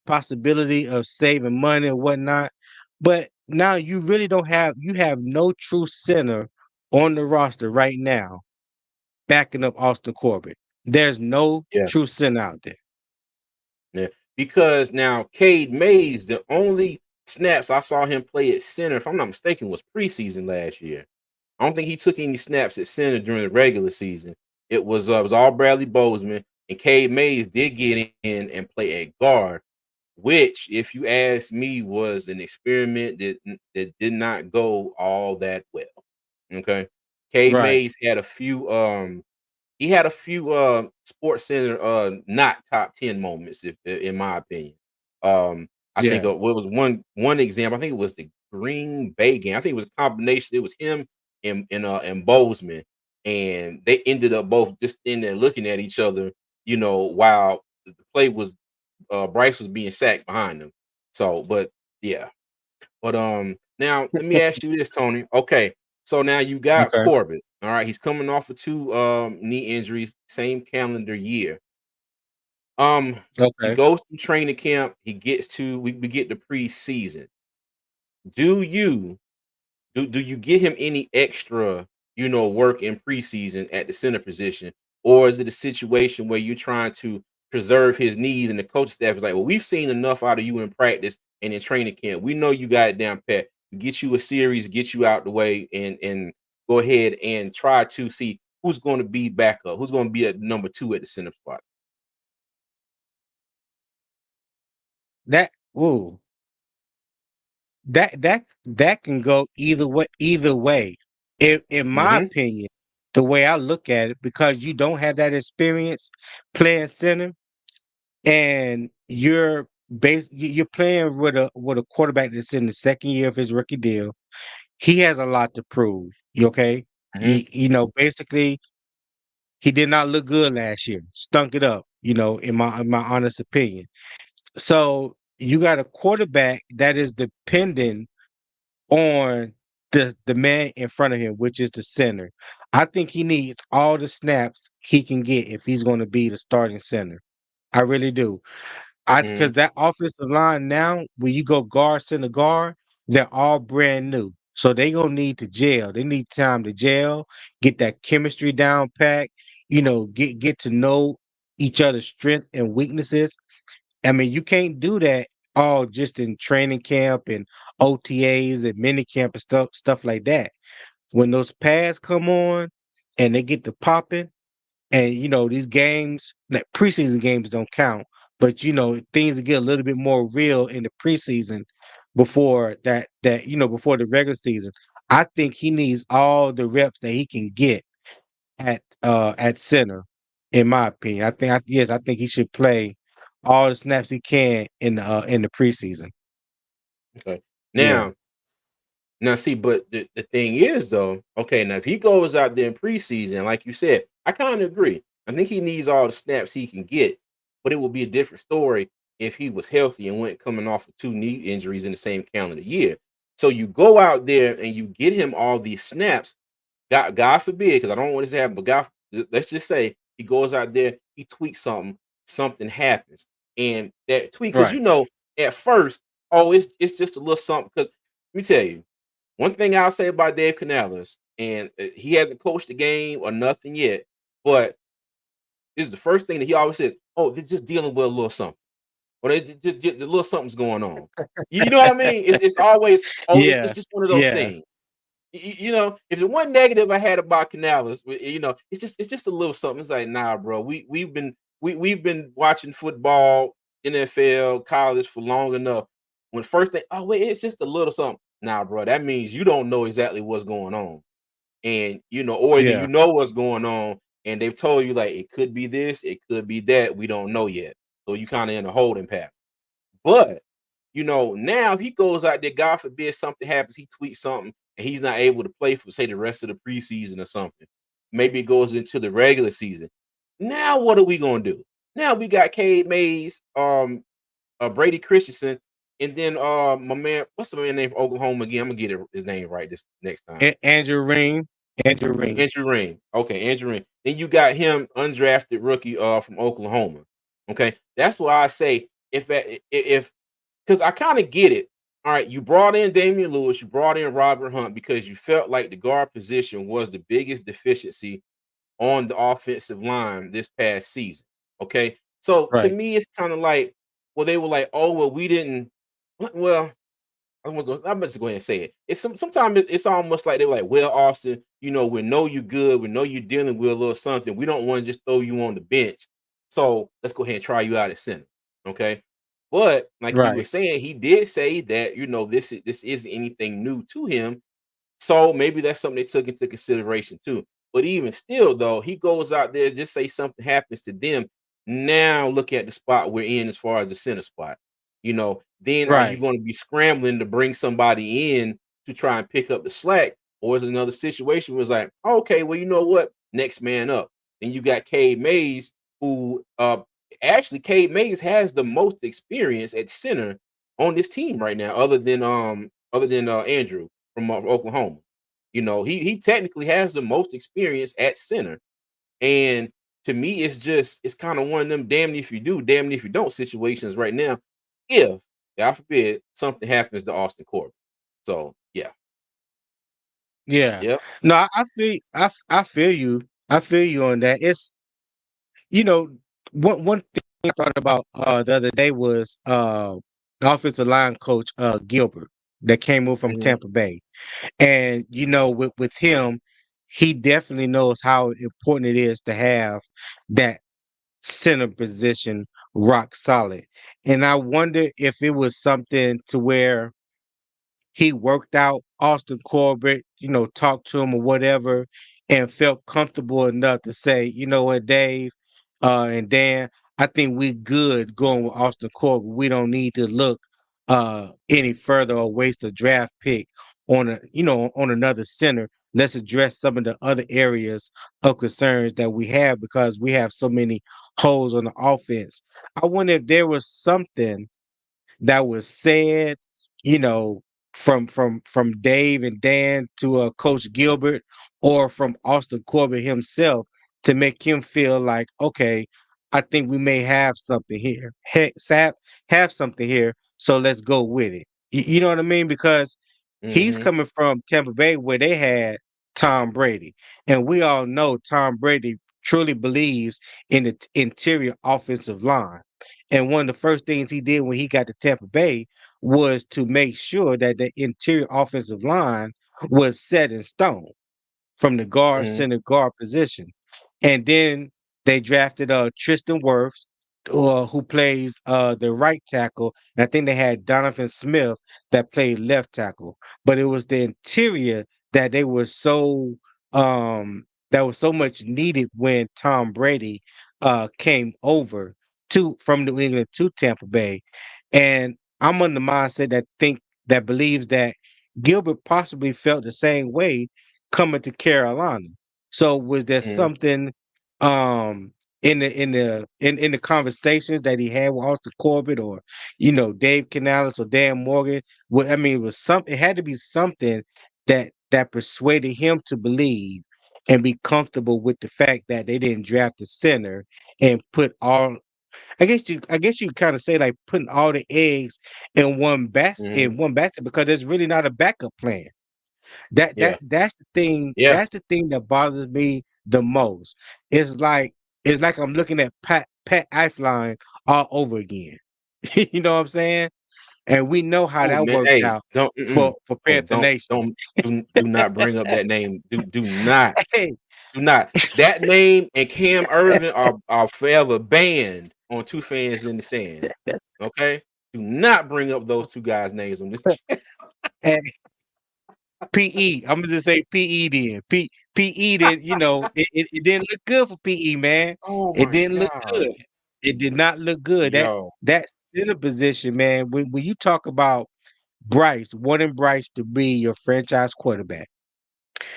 Speaker 2: possibility of saving money and whatnot. But now you really don't have no true center on the roster right now backing up Austin Corbett. There's no
Speaker 1: Yeah.
Speaker 2: true center out there.
Speaker 1: Yeah. Because now Cade Mays, the only snaps I saw him play at center, if I'm not mistaken, was preseason last year. I don't think he took any snaps at center during the regular season. It was all Bradley Bozeman, and Cade Mays did get in and play at guard, which, if you ask me, was an experiment that did not go all that well. Okay, Cade
Speaker 2: Right.
Speaker 1: Mays had a few sports center not top 10 moments, if in my opinion. I think
Speaker 2: Yeah.
Speaker 1: what was one example, I think it was the Green Bay game. I think it was a combination, it was him and Bozeman, and they ended up both just in there looking at each other, while the play was Bryce was being sacked behind them. So, but yeah. But now let me ask you this, Tony. Okay, so now you got
Speaker 2: Okay.
Speaker 1: Corbett. All right, he's coming off of two knee injuries, same calendar year. He
Speaker 2: Okay.
Speaker 1: goes to training camp. He gets to we get the preseason. Do you do you get him any extra, work in preseason at the center position, or is it a situation where you're trying to preserve his knees and the coach staff is like, well, we've seen enough out of you in practice and in training camp. We know you got it down pat. Get you a series, get you out the way, and go ahead and try to see who's going to be back up, who's going to be at number two at the center spot.
Speaker 2: That ooh, that can go either way. Either way, in my
Speaker 1: Hmm.
Speaker 2: opinion, the way I look at it, because you don't have that experience playing center, and you're playing with a quarterback that's in the second year of his rookie deal. He has a lot to prove. Okay,
Speaker 1: Hmm.
Speaker 2: basically he did not look good last year. Stunk it up. In my honest opinion. So you got a quarterback that is dependent on the man in front of him, which is the center. I think he needs all the snaps he can get if he's going to be the starting center. I really do. I
Speaker 1: Hmm.
Speaker 2: Because that offensive line now, when you go guard center guard, they're all brand new. So they gonna need to gel. They need time to gel, get that chemistry down pat, get to know each other's strengths and weaknesses. I mean, you can't do that all just in training camp and OTAs and mini camp and stuff like that. When those pads come on and they get to popping, and these games, like preseason games, don't count, but things get a little bit more real in the preseason before before the regular season. I think he needs all the reps that he can get at center, in my opinion. Yes, I think he should play all the snaps he can in the preseason.
Speaker 1: Okay.
Speaker 2: Yeah.
Speaker 1: Now, see, but the thing is, though, okay, now if he goes out there in preseason, like you said, I kind of agree. I think he needs all the snaps he can get, but it would be a different story if he was healthy and went coming off of two knee injuries in the same calendar year. So you go out there and you get him all these snaps. God forbid, because I don't want this to happen, but let's just say he goes out there, he tweaks something, something happens, and that tweak, because
Speaker 2: Right.
Speaker 1: at first, oh, it's just a little something. Because let me tell you. One thing I'll say about Dave Canales, and he hasn't coached the game or nothing yet, but this is the first thing that he always says, "Oh, they're just dealing with a little something, or they just a little something's going on." You know what I mean? It's always, "Oh, it's
Speaker 2: Yeah.
Speaker 1: just one of those
Speaker 2: Yeah.
Speaker 1: things." If the one negative I had about Canales, it's just a little something. It's like, nah, bro, we've been watching football, NFL, college for long enough. When first thing, oh wait, it's just a little something. Nah, bro, that means you don't know exactly what's going on, and or either
Speaker 2: Yeah.
Speaker 1: you know what's going on, and they've told you like it could be this, it could be that, we don't know yet. So you kind of in a holding pattern. But now if he goes out there, God forbid something happens, he tweets something, and he's not able to play for say the rest of the preseason or something. Maybe it goes into the regular season. Now what are we gonna do? Now we got Cade Mays, Brady Christensen, and then my man, what's the man name for Oklahoma again? I'm gonna get his name right this next time.
Speaker 2: Andrew Ring, Andrew Ring.
Speaker 1: Andrew Ring. Okay, Andrew Ring. Then you got him, undrafted rookie from Oklahoma. Okay. That's why I say if because I kind of get it. All right, you brought in Damian Lewis, you brought in Robert Hunt because you felt like the guard position was the biggest deficiency on the offensive line this past season. Okay. So to
Speaker 2: Right,
Speaker 1: me, it's kind of like, well, they were like, oh, well, we didn't. Well, I'm just going to say it. It's sometimes it's almost like they were like, well, Austin, we know you're good. We know you're dealing with a little something. We don't want to just throw you on the bench. So let's go ahead and try you out at center. Okay. But like he
Speaker 2: right,
Speaker 1: was saying, he did say that, this isn't anything new to him, so maybe that's something they took into consideration too. But even still, though, he goes out there, just say something happens to them. Now look at the spot we're in as far as the center spot. Then are you
Speaker 2: right.
Speaker 1: going to be scrambling to bring somebody in to try and pick up the slack? Or is it another situation where it's like, okay, well, you know what? Next man up. And you got Cade Mays, who actually Cade Mays has the most experience at center on this team right now, other than Andrew from Oklahoma. He technically has the most experience at center, and to me, it's kind of one of them damn if you do, damn if you don't situations right now. If God forbid something happens to Austin Corbett, so yeah,
Speaker 2: Yeah.
Speaker 1: yep,
Speaker 2: No, I feel you. I feel you on that. It's you know one thing I thought about the other day was the offensive line coach Gilbert that came over from
Speaker 1: hmm
Speaker 2: Tampa Bay, and with him, he definitely knows how important it is to have that center position rock solid. And I wonder if it was something to where he worked out Austin Corbett, talked to him or whatever, and felt comfortable enough to say, you know what, Dave, and Dan, I think we good going with Austin Corbett. We don't need to look any further or waste a draft pick on another center. Let's address some of the other areas of concerns that we have because we have so many holes on the offense. I wonder if there was something that was said, you know, from Dave and Dan to Coach Gilbert, or from Austin Corbett himself to make him feel like, okay, I think we may have something here, have something here, so let's go with it. You know what I mean? Because he's
Speaker 1: hmm
Speaker 2: coming from Tampa Bay where they had Tom Brady, and we all know Tom Brady truly believes in the interior offensive line. And one of the first things he did when he got to Tampa Bay was to make sure that the interior offensive line was set in stone from the guard,
Speaker 1: hmm
Speaker 2: center guard position. And then they drafted Tristan Wirfs, who plays the right tackle. And I think they had Donovan Smith that played left tackle. But it was the interior that they were so that was so much needed when Tom Brady came over to from New England to Tampa Bay. And I'm on the mindset that believes that Gilbert possibly felt the same way coming to Carolina. So was there
Speaker 1: hmm
Speaker 2: something um in the conversations that he had with Austin Corbett, or Dave Canales or Dan Morgan? I mean, it was it had to be something that persuaded him to believe and be comfortable with the fact that they didn't draft the center and put all I guess you kind of say like putting all the eggs
Speaker 1: hmm
Speaker 2: in one basket because there's really not a backup plan. That
Speaker 1: yeah,
Speaker 2: that that's the thing.
Speaker 1: yeah.
Speaker 2: That's the thing that bothers me the most. It's like it's like I'm looking at Pat Eifline all over again. You know what I'm saying? And we know how
Speaker 1: Oh
Speaker 2: that
Speaker 1: man,
Speaker 2: worked
Speaker 1: hey,
Speaker 2: out
Speaker 1: don't,
Speaker 2: for
Speaker 1: oh,
Speaker 2: Panther Nation.
Speaker 1: do not bring up that name. Do not.
Speaker 2: Hey,
Speaker 1: Do not. That name and Cam Irvin are forever banned on two fans in the stand. Okay? Do not bring up those two guys' names on this chat.
Speaker 2: and PE. I'm gonna just say PE then. PE did, it didn't look good for PE, man.
Speaker 1: Oh
Speaker 2: It
Speaker 1: my
Speaker 2: didn't look
Speaker 1: god.
Speaker 2: good. It did not look good.
Speaker 1: Yo.
Speaker 2: That center position, man, when you talk about Bryce, wanting Bryce to be your franchise quarterback,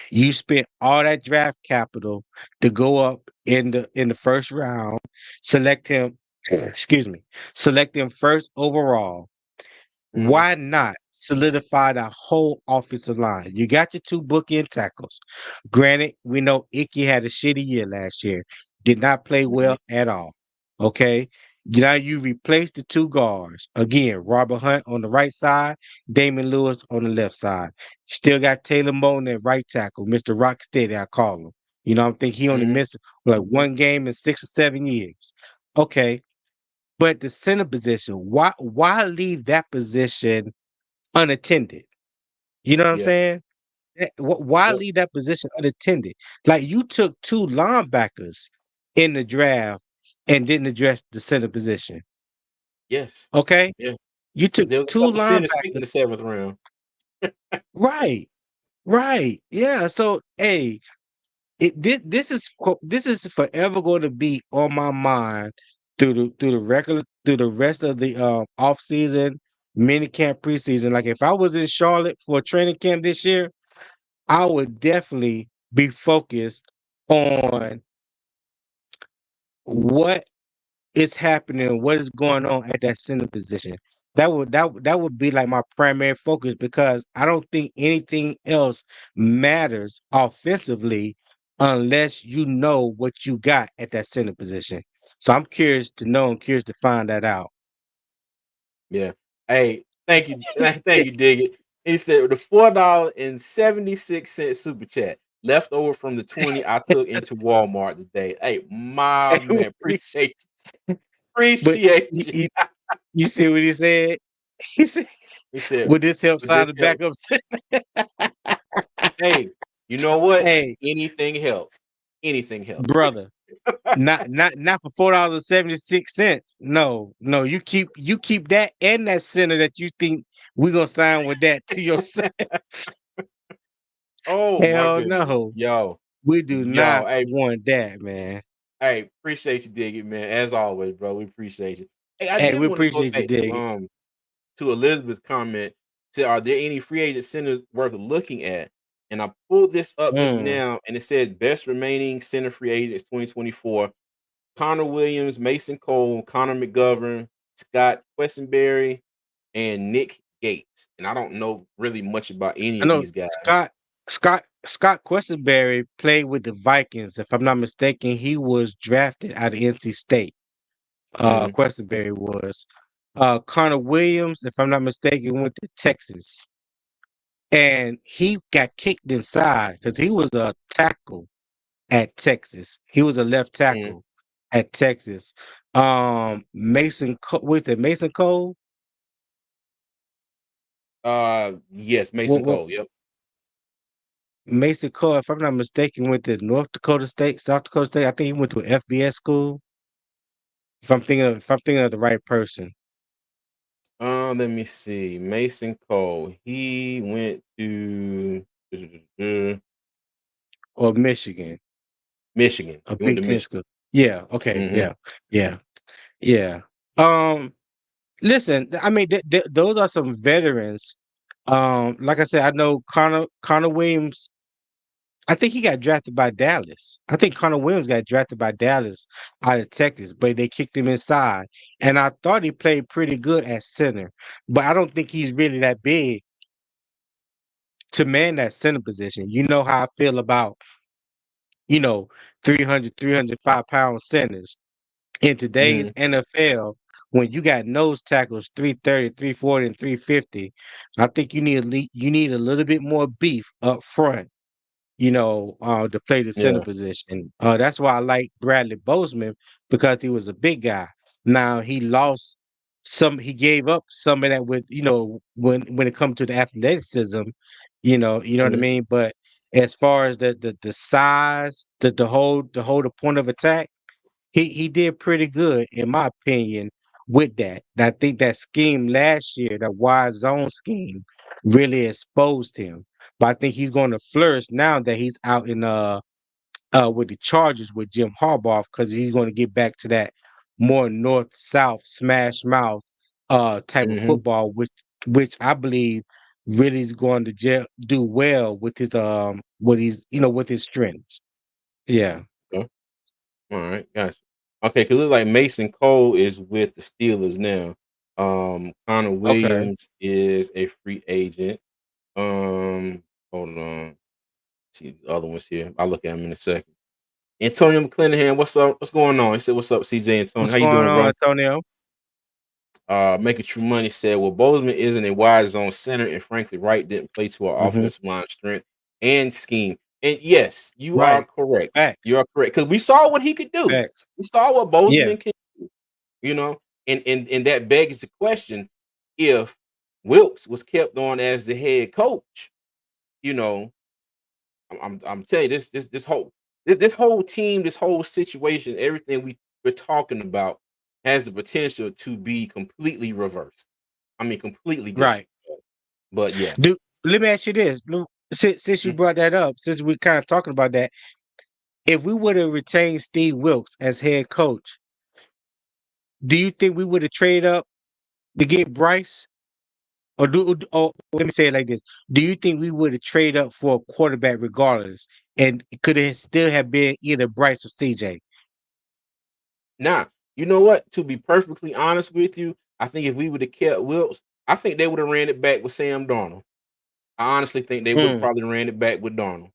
Speaker 2: You spent all that draft capital to go up in the first round, select him, excuse me, select him first overall.
Speaker 1: Mhm.
Speaker 2: Why not solidify the whole offensive line? You got your two bookend tackles. Granted, we know Icky had a shitty year last year, did not play
Speaker 1: Mhm.
Speaker 2: well at all. Okay. Now you replace the two guards. Again, Robert Hunt on the right side, Damon Lewis on the left side. Still got Taylor Moton at right tackle, Mr. Rocksteady, I call him. I think he only
Speaker 1: Mhm.
Speaker 2: missed like one game in 6 or 7 years. Okay. But the center position, why leave that position unattended? You know what I'm
Speaker 1: Yeah.
Speaker 2: saying? Why
Speaker 1: Yep.
Speaker 2: leave that position unattended? Like you took two linebackers in the draft and didn't address the center position.
Speaker 1: Yes.
Speaker 2: Okay,
Speaker 1: Yeah.
Speaker 2: you took
Speaker 1: There was a
Speaker 2: two
Speaker 1: couple centers picked in
Speaker 2: linebackers.
Speaker 1: the 7th round.
Speaker 2: Right, right, yeah. So hey, this is forever going to be on my mind through the rest of the off season, mini camp, preseason. Like if I was in Charlotte for a training camp this year, I would definitely be focused on what is happening, what is going on at that center position. That would be like my primary focus because I don't think anything else matters offensively unless you know what you got at that center position. So I'm curious to know and curious to find that out.
Speaker 1: Yeah. Hey, thank you. Thank you, Dig It. He said the $4.76 super chat left over from the 20 I took into Walmart today. Hey, my man, appreciate
Speaker 2: But
Speaker 1: appreciate
Speaker 2: you,
Speaker 1: you.
Speaker 2: you, you see what he said? He said,
Speaker 1: He said,
Speaker 2: "Would this help
Speaker 1: "Would
Speaker 2: sign
Speaker 1: this
Speaker 2: the
Speaker 1: help?"
Speaker 2: backup?"
Speaker 1: Hey, you know what?
Speaker 2: Hey,
Speaker 1: Anything helps. Anything helps.
Speaker 2: brother. Not for $4.76. No, no, you keep that and that center that you think we gonna sign with that to yourself.
Speaker 1: Oh my
Speaker 2: Hell
Speaker 1: goodness.
Speaker 2: no.
Speaker 1: Yo,
Speaker 2: We do
Speaker 1: yo,
Speaker 2: not
Speaker 1: hey,
Speaker 2: want that, man.
Speaker 1: hey, appreciate you, Dig It, man. As always, bro. We appreciate you. Hey, I
Speaker 2: Hey,
Speaker 1: did
Speaker 2: we
Speaker 1: want to go
Speaker 2: appreciate you,
Speaker 1: back
Speaker 2: dig.
Speaker 1: to Elizabeth's comment. Said, are there any free agent centers worth looking at? And I pulled this up just
Speaker 2: Mm.
Speaker 1: now, and it said best remaining center free agents 2024: Connor Williams, Mason Cole, Connor McGovern, Scott Quessenberry, and Nick Gates. And I don't know really much about any
Speaker 2: I
Speaker 1: of
Speaker 2: know
Speaker 1: these guys.
Speaker 2: Scott Quessenberry played with the Vikings. If I'm not mistaken, he was drafted out of NC State.
Speaker 1: Mhm.
Speaker 2: Questenberry was. Connor Williams, if I'm not mistaken, went to Texas. And he got kicked inside because he was a tackle at Texas. He was a left
Speaker 1: Mhm.
Speaker 2: tackle at Texas. With it, Mason Cole?
Speaker 1: Yes, Mason
Speaker 2: What
Speaker 1: Cole. Yep.
Speaker 2: Mason Cole, if I'm not mistaken, went to North Dakota State, South Dakota State. I think he went to an FBS school. If I'm thinking of the right person.
Speaker 1: Let me see. Mason Cole. He went to
Speaker 2: Or Michigan,
Speaker 1: Michigan.
Speaker 2: a
Speaker 1: He went to
Speaker 2: Big Ten
Speaker 1: Michigan.
Speaker 2: school. Yeah, okay,
Speaker 1: Mhm.
Speaker 2: yeah, yeah, yeah. Um, Listen, I mean, those are some veterans. Like I said, I know Connor Williams. I think he got drafted by Dallas. I think Connor Williams got drafted by Dallas out of Texas, but they kicked him inside. And I thought he played pretty good at center, but I don't think he's really that big to man that center position. You know how I feel about, you know, 300, 305 pound centers. In today's
Speaker 1: Mhm.
Speaker 2: NFL, when you got nose tackles 330, 340, and 350, I think you need a little bit more beef up front, to play the center
Speaker 1: Yeah.
Speaker 2: position. That's why I like Bradley Bozeman because he was a big guy. Now he gave up some of that with, when it comes to the athleticism, you know what I
Speaker 1: Mhm.
Speaker 2: mean? But as far as the size, the point of attack, he did pretty good in my opinion with that. I think that scheme last year, that wide zone scheme, really exposed him. But I think he's going to flourish now that he's out in with the Chargers with Jim Harbaugh because he's going to get back to that more north south smash mouth type of
Speaker 1: Mhm.
Speaker 2: football, which I believe really is going to do well with his what he's with his strengths. Yeah.
Speaker 1: Okay. All right, gotcha. Okay, because it look like Mason Cole is with the Steelers now. Connor
Speaker 2: Okay.
Speaker 1: Williams is a free agent. Hold on. See the other ones here. I'll look at him in a second. Antonio McClanahan, what's up? What's going on? He said, "What's up, CJ Antonio?
Speaker 2: What's
Speaker 1: How you
Speaker 2: going
Speaker 1: doing,
Speaker 2: on,
Speaker 1: bro?"
Speaker 2: Antonio?
Speaker 1: Making True Money said, "Well, Bozeman isn't a wide zone center, and frankly, Wright didn't play to our
Speaker 2: Hmm.
Speaker 1: offensive line strength and scheme." And yes, you are
Speaker 2: Right.
Speaker 1: correct.
Speaker 2: Facts.
Speaker 1: You are correct because we saw what he could do.
Speaker 2: Facts.
Speaker 1: We saw what
Speaker 2: Yeah.
Speaker 1: Bozeman can do. You know, and that begs the question: if Wilkes was kept on as the head coach, you know, I'm telling you this whole team, this whole situation, everything we're talking about has the potential to be completely reversed. I mean, completely different.
Speaker 2: Right.
Speaker 1: But yeah.
Speaker 2: Do Let me ask you this. Since you
Speaker 1: Mhm.
Speaker 2: brought that up, since we're kind of talking about that, if we would have retained Steve Wilkes as head coach, do you think we would have traded up to get Bryce? Or let me say it like this: do you think we would have traded up for a quarterback regardless, and could it still have been either Bryce or CJ?
Speaker 1: Now, you know what? To be perfectly honest with you, I think if we would have kept Wilkes, I think they would have ran it back with Sam Darnold. I honestly think they would have
Speaker 2: Mm.
Speaker 1: probably ran it back with Darnold.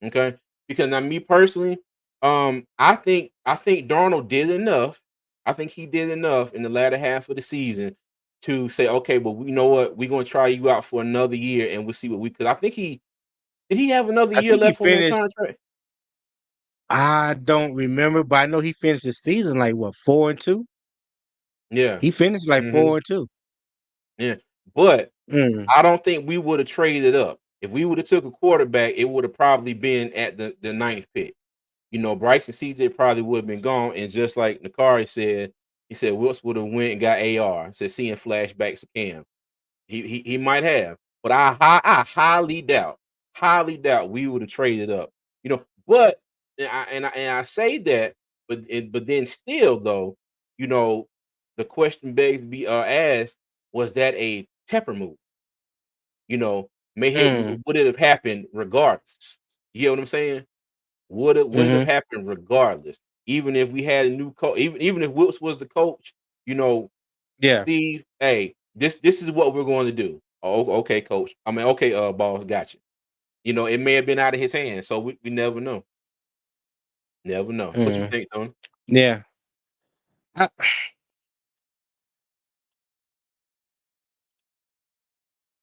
Speaker 1: Okay. Because now me personally, I think Darnold did enough. I think he did enough in the latter half of the season to say, okay, but you know what? We're gonna try you out for another year and we'll see what we could. I think he did he have another
Speaker 2: I
Speaker 1: year
Speaker 2: think he
Speaker 1: left on that
Speaker 2: finished.
Speaker 1: contract?
Speaker 2: I don't remember, but I know he finished the season like what 4-2.
Speaker 1: Yeah.
Speaker 2: He finished like
Speaker 1: Hmm.
Speaker 2: 4-2.
Speaker 1: Yeah. But
Speaker 2: Mm.
Speaker 1: I don't think we would have traded up. If we would have took a quarterback, it would have probably been at the ninth pick. Bryce and CJ probably would have been gone. And just like Nakari said, he said Wilkes would have went and got AR. Said seeing flashbacks of Cam. He might have, but I highly doubt we would have traded up. But and I say that, but then still though, you know, the question begs to be asked: was that a temper move? May it
Speaker 2: Mm.
Speaker 1: would it have happened regardless? You get what I'm saying? Would it have
Speaker 2: Mhm.
Speaker 1: happened regardless? Even if we had a new coach, even if Wilkes was the coach, you know,
Speaker 2: Yeah.
Speaker 1: Steve, hey, this is what we're going to do. Oh, okay, coach. I mean, okay, boss, got you. It may have been out of his hands, so we never know. Never know. What you
Speaker 2: Mm.
Speaker 1: think, Tony?
Speaker 2: Yeah. I,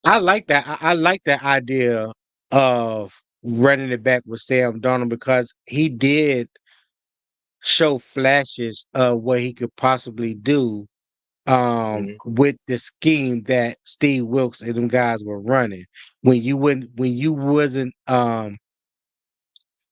Speaker 2: I like that. I like that idea of running it back with Sam Darnold because he did show flashes of what he could possibly do
Speaker 1: Mhm,
Speaker 2: with the scheme that Steve Wilkes and them guys were running. When you wasn't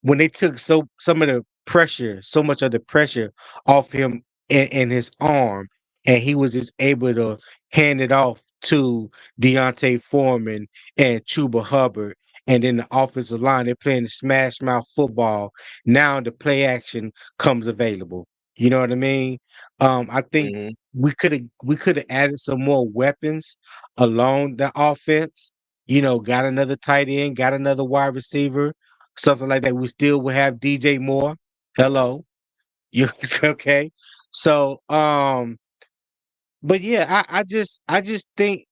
Speaker 2: when they took some of the pressure, so much of the pressure off him in his arm, and he was just able to hand it off to Deontay Foreman and Chuba Hubbard, and then the offensive line they're playing the smash mouth football. Now the play action comes available. You know what I mean? I think
Speaker 1: mhm,
Speaker 2: we could have added some more weapons along the offense. Got another tight end, got another wide receiver, something like that. We still will have DJ Moore. Hello. You okay? So but yeah, I just think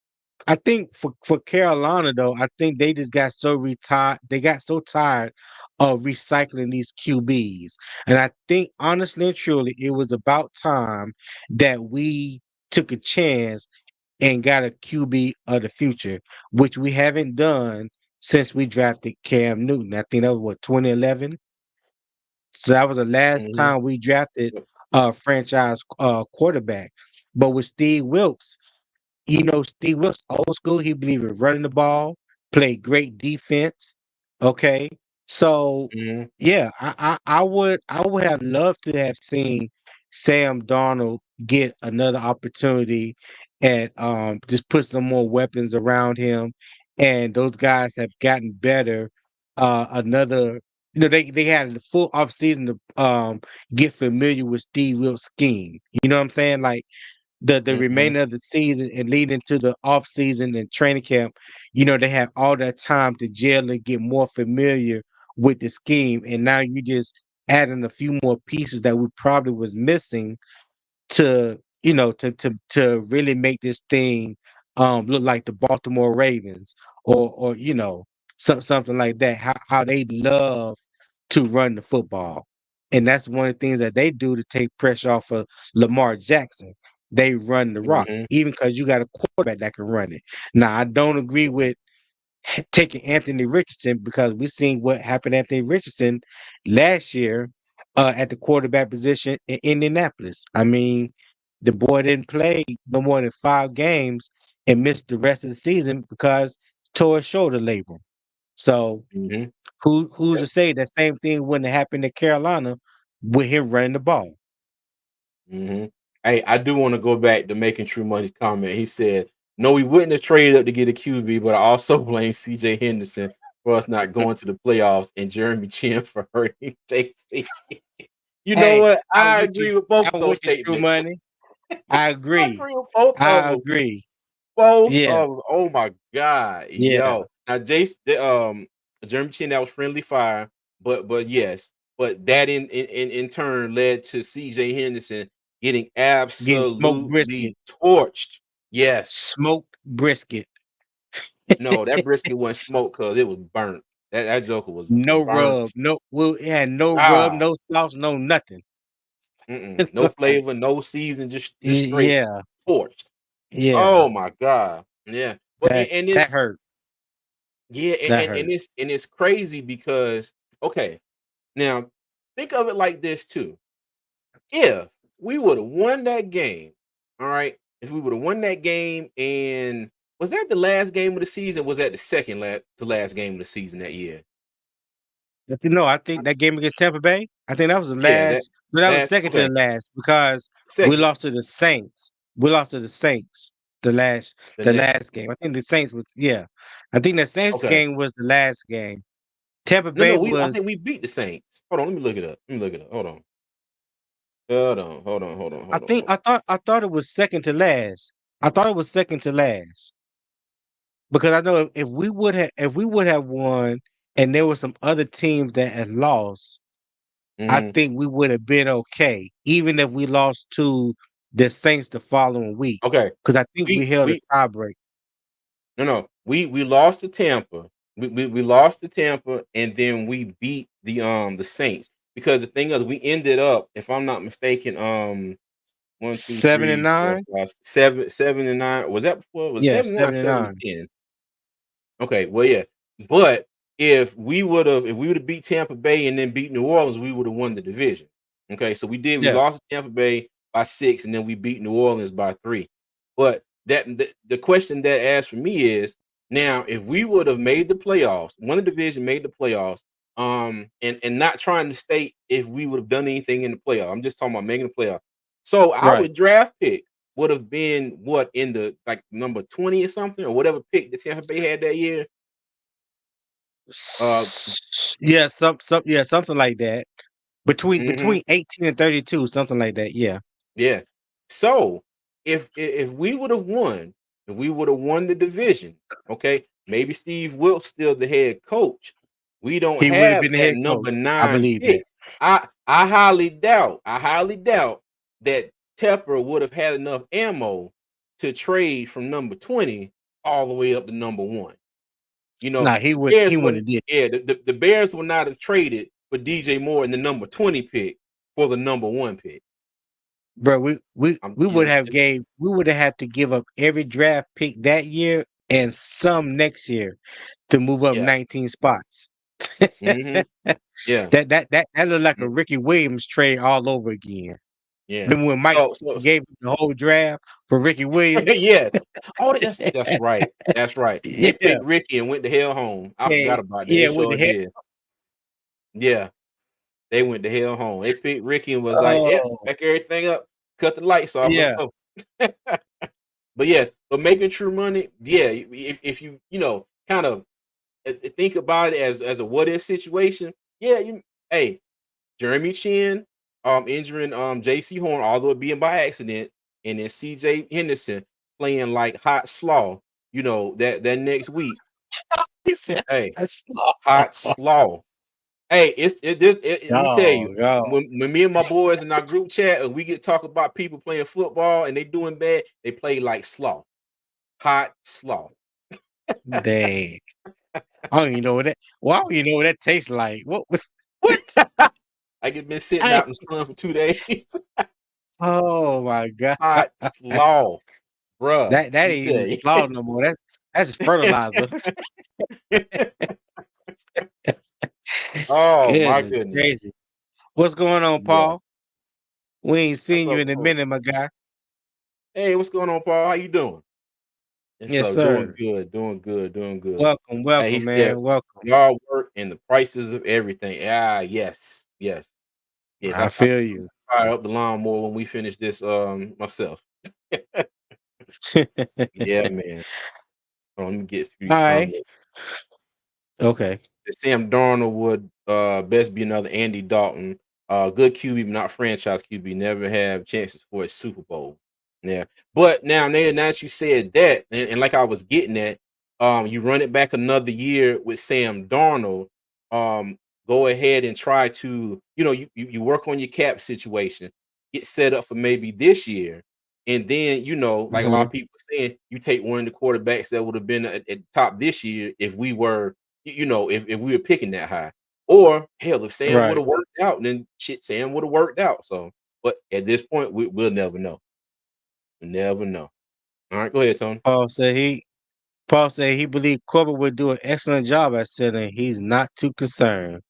Speaker 2: for Carolina though, I think they just got so retired they got so tired of recycling these QBs. And I think honestly and truly it was about time that we took a chance and got a QB of the future, which we haven't done since we drafted Cam Newton. I think that was what 2011. So that was the last
Speaker 1: mhm,
Speaker 2: time we drafted
Speaker 1: yep,
Speaker 2: a franchise quarterback. But with Steve Wilkes, Steve Wilkes, old school, he believed in running the ball, played great defense. Okay. So
Speaker 1: mhm,
Speaker 2: yeah, I would have loved to have seen Sam Darnold get another opportunity and just put some more weapons around him. And those guys have gotten better. Another they had a full off season to get familiar with Steve Wilkes' scheme. You know what I'm saying? Like the
Speaker 1: Mhm.
Speaker 2: remainder of the season and leading to the off season and training camp, you know, they have all that time to gel and get more familiar with the scheme. And now you just adding a few more pieces that we probably was missing to, you know, to really make this thing look like the Baltimore Ravens or you know, something like that. How they love to run the football. And that's one of the things that they do to take pressure off of Lamar Jackson. They run the rock,
Speaker 1: Mhm.
Speaker 2: even because you got a quarterback that can run it. Now, I don't agree with taking Anthony Richardson because we seen what happened to Anthony Richardson last year at the quarterback position in Indianapolis. I mean, the boy didn't play no more than 5 games and missed the rest of the season because tore his shoulder label. So
Speaker 1: Mhm.
Speaker 2: who's
Speaker 1: Yep.
Speaker 2: to say that same thing wouldn't have happened to Carolina with him running the ball?
Speaker 1: Mhm. Hey, I do want to go back to making True Money's comment. He said, "No, we wouldn't have traded up to get a QB, but I also blame CJ Henderson for us not going to the playoffs and Jeremy Chin for hurting JC." You know
Speaker 2: Hey,
Speaker 1: what?
Speaker 2: I'm
Speaker 1: I
Speaker 2: with you.
Speaker 1: agree with both of
Speaker 2: I'm
Speaker 1: those
Speaker 2: with you, True
Speaker 1: statements.
Speaker 2: Money. I
Speaker 1: I
Speaker 2: agree.
Speaker 1: agree with both of
Speaker 2: I
Speaker 1: them.
Speaker 2: agree.
Speaker 1: Both
Speaker 2: Yeah,
Speaker 1: of 'em. Oh my god,
Speaker 2: yeah.
Speaker 1: yo. Now Jace, Jeremy Chin, that was friendly fire, but yes, but that in turn led to CJ Henderson getting
Speaker 2: Getting smoked brisket.
Speaker 1: absolutely torched. Yes.
Speaker 2: Smoked brisket.
Speaker 1: No, that brisket wasn't smoked because it was burnt. That joker was
Speaker 2: No
Speaker 1: burnt.
Speaker 2: rub. No, well, it had no rub,
Speaker 1: Ah,
Speaker 2: no sauce, no nothing.
Speaker 1: no flavor, no season, just straight
Speaker 2: Yeah,
Speaker 1: torched.
Speaker 2: yeah.
Speaker 1: Oh my god. Yeah. But
Speaker 2: That
Speaker 1: and
Speaker 2: that
Speaker 1: it's
Speaker 2: hurt.
Speaker 1: yeah,
Speaker 2: That hurt.
Speaker 1: and it's crazy because okay, now think of it like this too. If we would have won that game, all right, if we would have won that game, and was that the last game of the season? Was that the second to last game of the season that year?
Speaker 2: If you know, I think that game against Tampa Bay, I think that was the
Speaker 1: Yeah, that
Speaker 2: last. No, that was
Speaker 1: last
Speaker 2: second to
Speaker 1: okay,
Speaker 2: the last because we
Speaker 1: second
Speaker 2: lost to the Saints. We lost to the Saints
Speaker 1: the
Speaker 2: the
Speaker 1: next
Speaker 2: last game. I think the Saints was yeah. I think the Saints
Speaker 1: okay.
Speaker 2: game was the last game. Tampa
Speaker 1: No,
Speaker 2: Bay
Speaker 1: no, I
Speaker 2: was
Speaker 1: think we beat the Saints. Hold on, let me look it up. Let me look it up. Hold on. Hold on, hold on, hold on,
Speaker 2: I
Speaker 1: hold on,
Speaker 2: think
Speaker 1: hold on.
Speaker 2: I thought it was second to last. I thought it was second to last. Because I know if we would have won and there were some other teams that had lost, I
Speaker 1: Mhm.
Speaker 2: think we would have been okay, even if we lost to the Saints the following week.
Speaker 1: Okay.
Speaker 2: Because I think we held a
Speaker 1: We
Speaker 2: tiebreak.
Speaker 1: No, no. We lost to Tampa. We lost to Tampa, and then we beat the Saints. Because the thing is, we ended up, if I'm not mistaken, one, two,
Speaker 2: Seven and
Speaker 1: three, four,
Speaker 2: nine?
Speaker 1: five, seven and nine. Was that before? Was
Speaker 2: Yeah,
Speaker 1: 7 and 9 or
Speaker 2: seven and
Speaker 1: 7 and
Speaker 2: nine.
Speaker 1: 10? Okay, well, yeah. But if we would have beat Tampa Bay and then beat New Orleans, we would have won the division. Okay, so we did. We
Speaker 2: Yeah,
Speaker 1: lost to Tampa Bay by 6, and then we beat New Orleans by 3. But the question that asked for me is now if we would have made the playoffs, won the division, made the playoffs, and not trying to state if we would have done anything in the playoff. I'm just talking about making the playoff. So our
Speaker 2: right.
Speaker 1: draft pick would have been what in the like number 20 or something, or whatever pick the Tampa Bay had that year. Uh,
Speaker 2: Yeah, yeah, something like that.
Speaker 1: mhm.
Speaker 2: Between 18 and 32, something like that. Yeah.
Speaker 1: Yeah. So if we would have won, if we would have won the division, okay, maybe Steve Wilkes still the head coach. We don't
Speaker 2: He would have
Speaker 1: have
Speaker 2: been the
Speaker 1: that
Speaker 2: head coach.
Speaker 1: number
Speaker 2: I
Speaker 1: 9
Speaker 2: believe that.
Speaker 1: pick. I highly doubt that Tepper would have had enough ammo to trade from number 20 all the way up to number 1. You know,
Speaker 2: Nah,
Speaker 1: the Bears
Speaker 2: he wouldn't
Speaker 1: wouldn't
Speaker 2: have did.
Speaker 1: yeah, the Bears would not have traded for DJ Moore in the number 20 pick for the number 1 pick.
Speaker 2: Bro, we
Speaker 1: You
Speaker 2: would
Speaker 1: know,
Speaker 2: have gave we would have had to give up every draft pick that year and some next year to move up
Speaker 1: yeah.
Speaker 2: 19 spots.
Speaker 1: Mhm. Yeah.
Speaker 2: That looked like
Speaker 1: Mm,
Speaker 2: a Ricky Williams trade all over again.
Speaker 1: yeah.
Speaker 2: Remember when Mike
Speaker 1: So
Speaker 2: gave him the whole draft for Ricky Williams?
Speaker 1: yes. Oh, that's right. That's right. They
Speaker 2: Yeah,
Speaker 1: picked Ricky and went to hell home. I
Speaker 2: yeah,
Speaker 1: forgot about that. They
Speaker 2: yeah. With the
Speaker 1: sure
Speaker 2: head.
Speaker 1: did. Yeah. They went to hell home. They picked Ricky and was like, "Yep,
Speaker 2: Oh,
Speaker 1: back everything up, cut the lights off, let's
Speaker 2: yeah,
Speaker 1: go." But yes, but making true money, yeah, if you, kind of think about it as a what if situation, yeah, hey, Jeremy Chin, injuring JC Horn, although it being by accident. and then CJ Henderson playing like hot slaw, that next week.
Speaker 2: He said,
Speaker 1: Hey,
Speaker 2: "That's
Speaker 1: hot slaw. Hey, let me tell you,
Speaker 2: oh God,
Speaker 1: when me and my boys in our group chat and we get talk about people playing football and they doing bad, they play like slaw, hot slaw.
Speaker 2: dang! I don't even know what that. Well, I don't even know what that tastes like. What was what?
Speaker 1: Like it been sitting
Speaker 2: I,
Speaker 1: out in the sun for 2 days.
Speaker 2: oh my God,
Speaker 1: Hot slaw, bruh.
Speaker 2: that
Speaker 1: Let me
Speaker 2: ain't even
Speaker 1: tell you.
Speaker 2: slaw no more. That's fertilizer.
Speaker 1: Oh my
Speaker 2: Goodness
Speaker 1: goodness.
Speaker 2: crazy. What's going on,
Speaker 1: Yeah.
Speaker 2: Paul? We ain't
Speaker 1: What's
Speaker 2: seen you
Speaker 1: up,
Speaker 2: in a
Speaker 1: bro?
Speaker 2: minute, my guy.
Speaker 1: Hey, what's going on, Paul? How you doing? And
Speaker 2: Yes,
Speaker 1: so doing
Speaker 2: sir.
Speaker 1: good, doing good, doing good.
Speaker 2: Welcome,
Speaker 1: He
Speaker 2: welcome,
Speaker 1: said,
Speaker 2: man. Welcome.
Speaker 1: y'all work and the prices of everything. Ah, yes, yes, yes.
Speaker 2: I
Speaker 1: I
Speaker 2: feel you.
Speaker 1: fire up the lawnmower when we finish this myself. Yeah, man. Hold on, let me get through
Speaker 2: All
Speaker 1: these
Speaker 2: right.
Speaker 1: comments.
Speaker 2: Okay.
Speaker 1: That Sam Darnold would best be another Andy Dalton. Good QB, but not franchise QB. Never have chances for a Super Bowl. Yeah. But now that you said that, and like I was getting at, you run it back another year with Sam Darnold. Go ahead and try to, you work on your cap situation, get set up for maybe this year. And then, like a lot
Speaker 2: Hmm.
Speaker 1: of people are saying, you take one of the quarterbacks that would have been at the top this year if we were if we were picking that high. Or hell, if Sam would
Speaker 2: Right.
Speaker 1: have worked out, then shit, Sam would have worked out. So, but at this point, we'll never know. We'll never know. All right, go ahead, Tony.
Speaker 2: Paul said he believed Corbett would do an excellent job at center. He's not too concerned.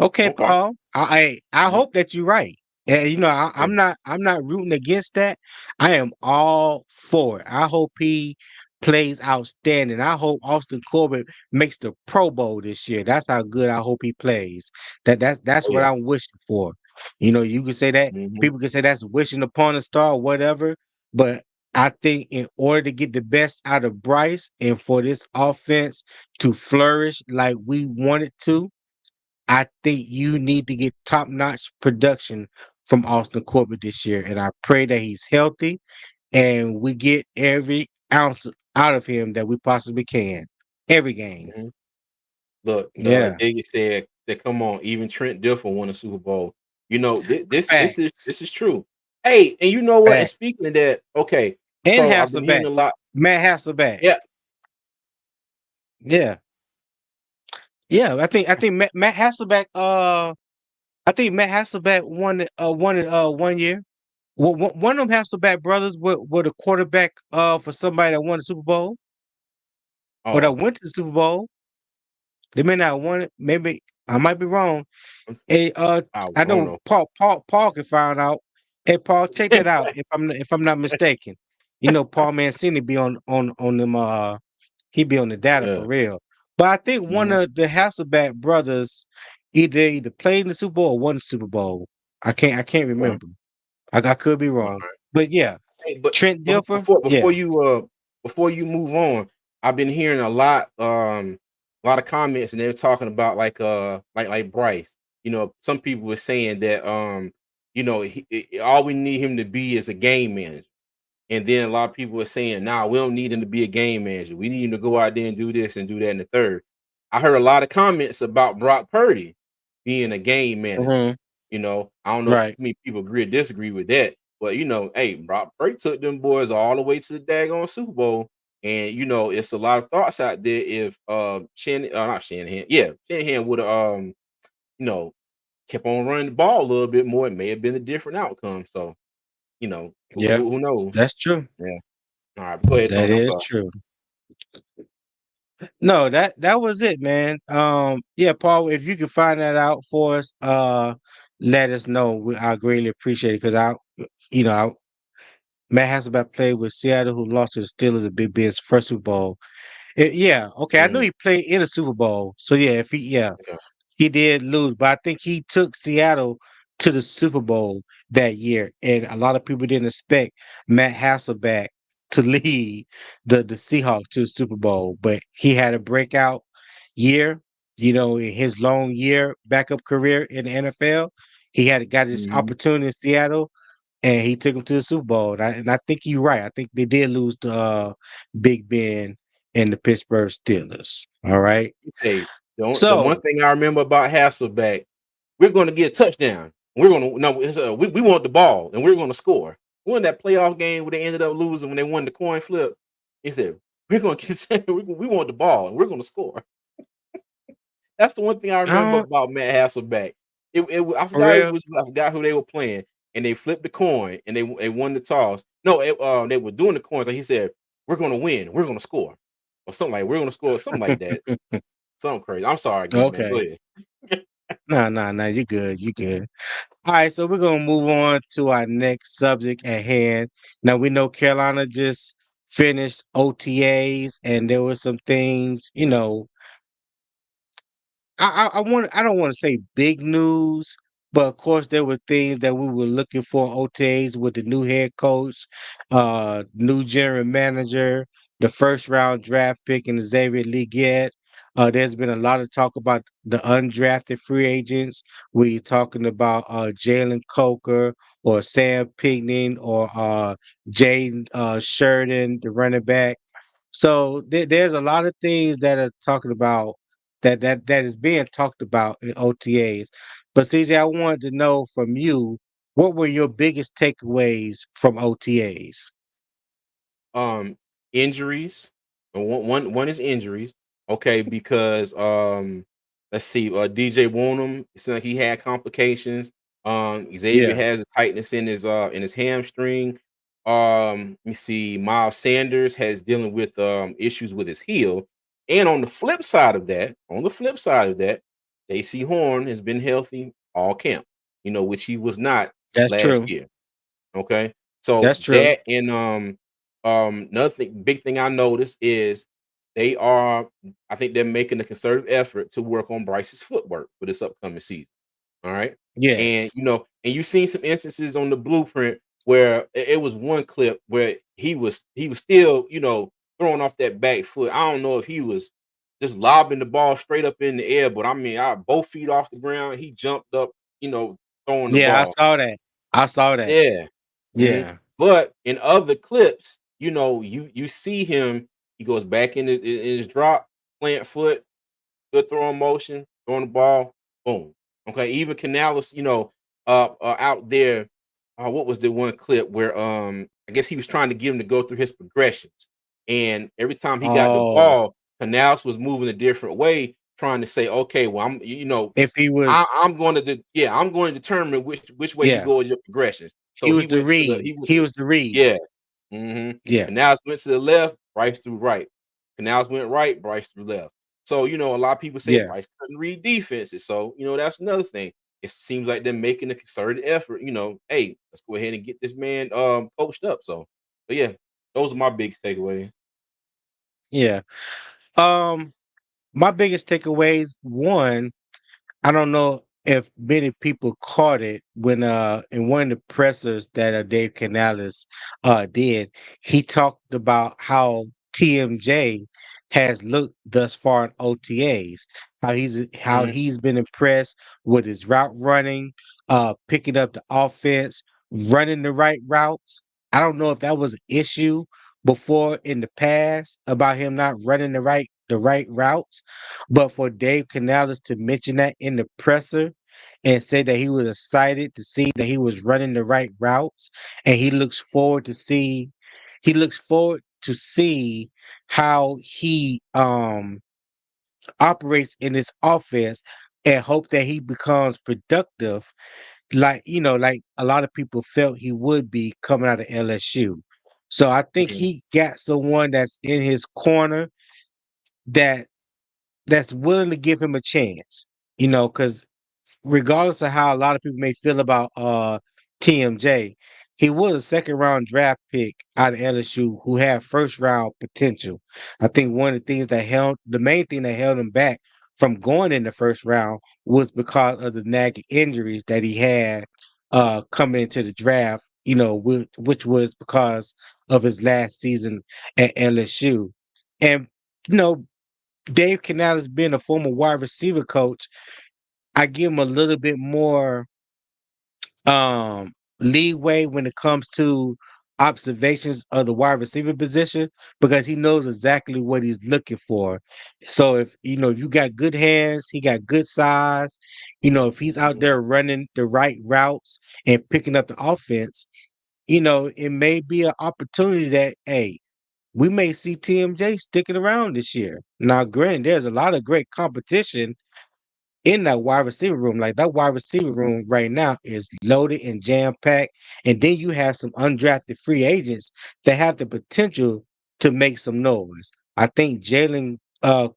Speaker 2: Okay,
Speaker 1: Okay.
Speaker 2: Paul. I
Speaker 1: Mhm.
Speaker 2: hope that you're right. And
Speaker 1: Yeah.
Speaker 2: I'm not rooting against that. I am all for it. I hope he plays outstanding. I hope Austin Corbett makes the Pro Bowl this year. That's how good I hope he plays. That's
Speaker 1: Oh
Speaker 2: what
Speaker 1: yeah.
Speaker 2: I'm wishing for. You can say that
Speaker 1: Hmm.
Speaker 2: people can say that's wishing upon a star or whatever, but I think in order to get the best out of Bryce and for this offense to flourish like we want it to, I think you need to get top notch production from Austin Corbett this year. And I pray that he's healthy and we get every ounce out of him that we possibly can. Every game.
Speaker 1: Hmm. Look,
Speaker 2: Yeah.
Speaker 1: Diggy said, "Come on, even Trent Dilfer won a Super Bowl." This is
Speaker 2: Facts.
Speaker 1: this is true. Hey, and you know what? And
Speaker 2: Facts.
Speaker 1: speaking of that, okay,
Speaker 2: And
Speaker 1: so I've been hearing
Speaker 2: Hasselbeck.
Speaker 1: a lot.
Speaker 2: Matt Hasselbeck.
Speaker 1: Yeah.
Speaker 2: Yeah. Yeah. I think Matt Hasselbeck I think Matt Hasselbeck won it 1 year. One of them Hasselbeck brothers were the quarterback for somebody that won the Super Bowl or that
Speaker 1: Oh,
Speaker 2: went to the Super Bowl. They may not want it. Maybe I might be wrong. Hey,
Speaker 1: I
Speaker 2: I
Speaker 1: don't
Speaker 2: know
Speaker 1: know.
Speaker 2: Paul can find out. Hey, Paul, check that out if I'm not mistaken. Paul Mancini be on them. He be on the data
Speaker 1: Yeah.
Speaker 2: for real. But I think one
Speaker 1: Mhm.
Speaker 2: of the Hasselbeck brothers either played in the Super Bowl or won the Super Bowl. I can't
Speaker 1: Okay.
Speaker 2: remember. I could be wrong.
Speaker 1: Alright.
Speaker 2: But yeah,
Speaker 1: Hey, but
Speaker 2: Trent Dilfer.
Speaker 1: before
Speaker 2: Yeah.
Speaker 1: you move on, I've been hearing a lot of comments, and they're talking about like Bryce. Some people were saying that all we need him to be is a game manager. And then a lot of people are saying, nah, we don't need him to be a game manager. We need him to go out there and do this and do that in the third. I heard a lot of comments about Brock Purdy being a game manager.
Speaker 2: Hmm.
Speaker 1: I don't know if
Speaker 2: Right.
Speaker 1: many people agree or disagree with that, but hey, Brock Purdy took them boys all the way to the daggone Super Bowl. And it's a lot of thoughts out there if not Shanahan, yeah, Shanahan would have you know, kept on running the ball a little bit more, it may have been a different outcome. So,
Speaker 2: Yep.
Speaker 1: who knows?
Speaker 2: That's true.
Speaker 1: Yeah. All right, go ahead,
Speaker 2: That
Speaker 1: Tony. I'm
Speaker 2: is
Speaker 1: sorry.
Speaker 2: true. No, that was it, man. Yeah, Paul, if you can find that out for us, let us know. I greatly appreciate it because you know, I, Matt Hasselbeck played with Seattle, who lost to the Steelers at Big Ben's first Super Bowl. Yeah, okay, I knew
Speaker 1: Mm,
Speaker 2: he played in a Super Bowl, so yeah, yeah,
Speaker 1: okay.
Speaker 2: he did lose, but I think he took Seattle to the Super Bowl that year, and a lot of people didn't expect Matt Hasselbeck to lead the Seahawks to the Super Bowl, but he had a breakout year. In his long year backup career in the NFL, he had got his
Speaker 1: Mhm.
Speaker 2: opportunity in Seattle. and he took him to the Super Bowl. And I think you're right. I think they did lose to Big Ben and the Pittsburgh Steelers. All right.
Speaker 1: Hey, the one
Speaker 2: So
Speaker 1: thing I remember about Hasselback, we're going to get a touchdown. We're going to no, we want the ball and we're going to score. We won that playoff game where they ended up losing when they won the coin flip. He said, "We're going to get we want the ball and we're going to score." That's the one thing I remember
Speaker 2: I
Speaker 1: about Matt Hasselback. I
Speaker 2: for
Speaker 1: forgot
Speaker 2: real.
Speaker 1: I forgot who they were playing, and they flipped the coin and they won the toss. No, they were doing the coins. Like he said, "We're going to win. We're going to score," or something like, "We're going to score," something like that. Something crazy. I'm sorry, geek man. Go
Speaker 2: Okay.
Speaker 1: ahead.
Speaker 2: Nah. You good. You good. All right. So we're gonna move on to our next subject at hand. Now we know Carolina just finished OTAs, and there were some things, I don't want to say big news, but of course there were things that we were looking for in OTAs with the new head coach, new general manager, the first round draft pick in Xavier Leggett. There's been a lot of talk about the undrafted free agents. We're talking about Jalen Coker or Sam Pignon or Jaden Sheridan, the running back. So there's a lot of things that are talking about that is being talked about in OTAs. But CJ, I wanted to know from you, what were your biggest takeaways from OTAs?
Speaker 1: Um, Injuries. One is injuries. Okay, because let's see, DJ Wonham, it seemed like he had complications. Xavier
Speaker 2: Yeah,
Speaker 1: has a tightness in his hamstring. Let me see, Miles Sanders has dealing with issues with his heel. And on the flip side of that, JC Horn has been healthy all camp, which he was not
Speaker 2: that's
Speaker 1: last
Speaker 2: true.
Speaker 1: year. Okay. So
Speaker 2: That's true.
Speaker 1: that and another big thing I noticed is they are I think they're making a concerted effort to work on Bryce's footwork for this upcoming season. All right. And
Speaker 2: Yes.
Speaker 1: and you've seen some instances on the blueprint where it was one clip where he was still, throwing off that back foot. I don't know if he was just lobbing the ball straight up in the air, but I mean, both feet off the ground, he jumped up, throwing the
Speaker 2: Yeah, I
Speaker 1: ball.
Speaker 2: saw that. I saw that.
Speaker 1: Yeah. Mhm.
Speaker 2: Yeah.
Speaker 1: But in other clips, you see him, he goes back in his drop, plant foot, good throwing motion, throwing the ball, boom. Okay, even Canales, out there. What was the one clip where I guess he was trying to get him to go through his progressions, and every time he got the
Speaker 2: Oh,
Speaker 1: ball, Canales was moving a different way, trying to say, okay, well,
Speaker 2: if he was,
Speaker 1: I'm going to I'm going to determine which way you
Speaker 2: yeah,
Speaker 1: go with your progressions. So
Speaker 2: he
Speaker 1: he
Speaker 2: was the
Speaker 1: went to the
Speaker 2: read.
Speaker 1: he
Speaker 2: He was the read.
Speaker 1: yeah. Mhm.
Speaker 2: Yeah.
Speaker 1: Canals went to the left, Bryce threw right. Canals went right, Bryce threw left. So, a lot of people say
Speaker 2: Yeah.
Speaker 1: Bryce couldn't read defenses. So, that's another thing. It seems like they're making a concerted effort, hey, let's go ahead and get this man coached up. So, but yeah, those are my biggest takeaways.
Speaker 2: Yeah. Um, my biggest takeaways, one, I don't know if many people caught it when in one of the pressers that Dave Canales did, he talked about how TMJ has looked thus far in OTAs, how
Speaker 1: Mhm.
Speaker 2: he's been impressed with his route running, picking up the offense, running the right routes. I don't know if that was an issue before in the past about him not running the right routes. But for Dave Canales to mention that in the presser and say that he was excited to see that he was running the right routes, and he looks forward to see how he operates in this offense, and hope that he becomes productive, like a lot of people felt he would be coming out of LSU. So I think
Speaker 1: Mhm.
Speaker 2: he got someone that's in his corner that that's willing to give him a chance, because regardless of how a lot of people may feel about TMJ, he was a second round draft pick out of LSU who had first round potential. I think one of the main thing that held him back from going in the first round was because of the nagging injuries that he had coming into the draft, which was because of his last season at LSU. And, you know, Dave Canales being a former wide receiver coach, I give him a little bit more leeway when it comes to observations of the wide receiver position because he knows exactly what he's looking for. So if if you got good hands, he got good size, if he's out
Speaker 1: Mhm,
Speaker 2: there running the right routes and picking up the offense, it may be an opportunity that hey, we may see TMJ sticking around this year. Now, granted, there's a lot of great competition in that wide receiver room. Like that wide receiver room right now is loaded and jam packed. And then you have some undrafted free agents that have the potential to make some noise. I think Jalen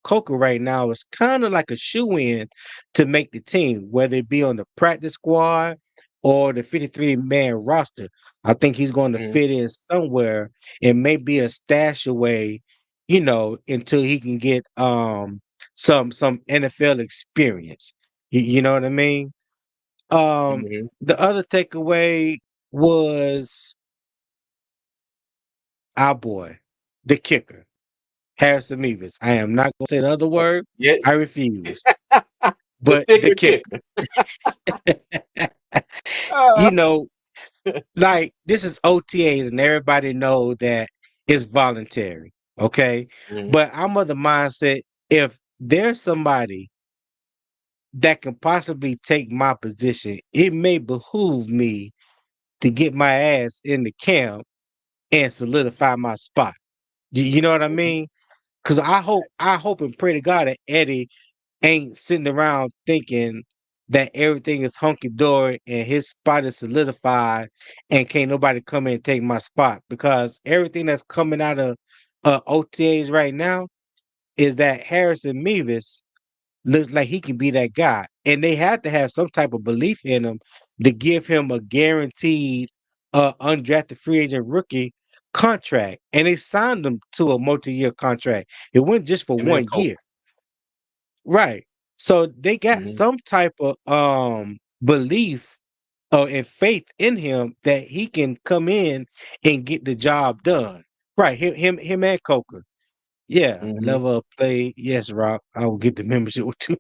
Speaker 2: Coker right now is kind of like a shoe in to make the team, whether it be on the practice squad or the 53-man roster. I think he's going to
Speaker 1: mhm,
Speaker 2: fit in somewhere and maybe a stash away, until he can get some NFL experience. You know what I mean? Um,
Speaker 1: mhm.
Speaker 2: the other takeaway was our boy, the kicker, Harrison Mevis. I am not gonna say the other word.
Speaker 1: Yeah,
Speaker 2: I refuse.
Speaker 1: the
Speaker 2: But the
Speaker 1: thicker
Speaker 2: kicker,
Speaker 1: kicker.
Speaker 2: you
Speaker 1: Ah.
Speaker 2: know, like this is OTAs and everybody know that it's voluntary. Okay.
Speaker 1: Mhm,
Speaker 2: But I'm of the mindset if there's somebody that can possibly take my position, it may behoove me to get my ass in the camp and solidify my spot. You know what I
Speaker 1: mhm.
Speaker 2: mean? Because I hope and pray to God that Eddie ain't sitting around thinking that everything is hunky dory and his spot is solidified and can't nobody come in and take my spot. Because everything that's coming out of OTAs right now is that Harrison Mevis looks like he can be that guy. And they had to have some type of belief in him to give him a guaranteed undrafted free agent rookie contract. And they signed him to a multi-year contract. It wasn't just for
Speaker 1: Him and
Speaker 2: 1 year.
Speaker 1: Coker.
Speaker 2: Right. So they got
Speaker 1: Mhm,
Speaker 2: some type of belief and faith in him that he can come in and get the job done. Right. Him and Coker. Yeah,
Speaker 1: mhm.
Speaker 2: level of play. Yes, Rock. I will get the membership too.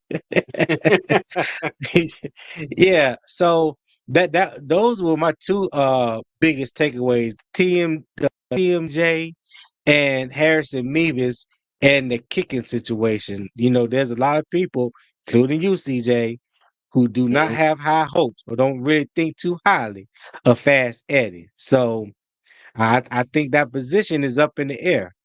Speaker 2: Yeah, so that those were my two biggest takeaways. TMJ and Harrison Mevis and the kicking situation. There's a lot of people, including you, CJ, who do not
Speaker 1: Mhm.
Speaker 2: have high hopes or don't really think too highly of Fast Eddie. So I think that position is up in the air.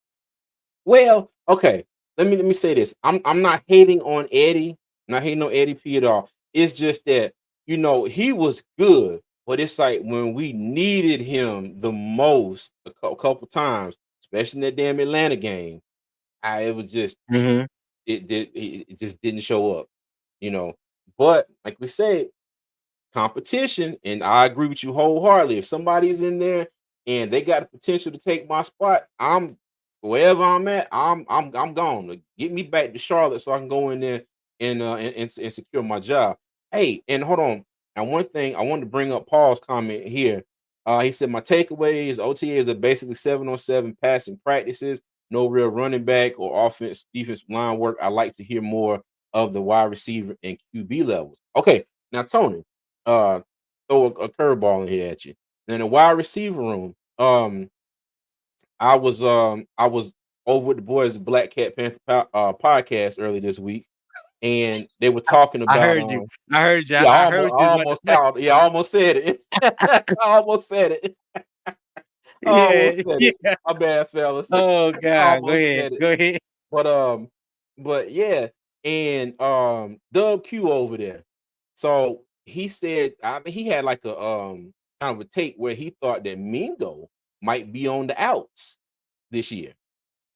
Speaker 1: Well, okay. Let me say this. I'm not hating on Eddie, not hating on Eddie P at all. It's just that he was good, but it's like when we needed him the most a couple times, especially in that damn Atlanta game, it was just
Speaker 2: Hmm.
Speaker 1: it just didn't show up, you know. But like we said, competition, and I agree with you wholeheartedly. If somebody's in there and they got the potential to take my spot, I'm wherever I'm at, I'm gone. Like, get me back to Charlotte so I can go in there and secure my job. Hey, and hold on. And one thing I wanted to bring up Paul's comment here. He said my takeaways OTAs are basically 7-on-7 passing practices, no real running back or offense defense line work. I like to hear more of the wide receiver and QB levels. Okay, now Tony, uh throw a curveball in here at you. In the wide receiver room, I was over with the boys at Black Cat Panther podcast early this week, and they were talking
Speaker 2: I
Speaker 1: about
Speaker 2: heard you. I heard you.
Speaker 1: yeah,
Speaker 2: I heard you was about to say.
Speaker 1: I almost said it. I almost said it. I
Speaker 2: Yeah,
Speaker 1: almost said it.
Speaker 2: yeah.
Speaker 1: My bad, fellas.
Speaker 2: Oh
Speaker 1: I
Speaker 2: God, go
Speaker 1: almost
Speaker 2: ahead.
Speaker 1: said it.
Speaker 2: Go ahead.
Speaker 1: But yeah, and Dub Q over there. So he said, I mean, he had like a kind of a take where he thought that Mingo might be on the outs this year.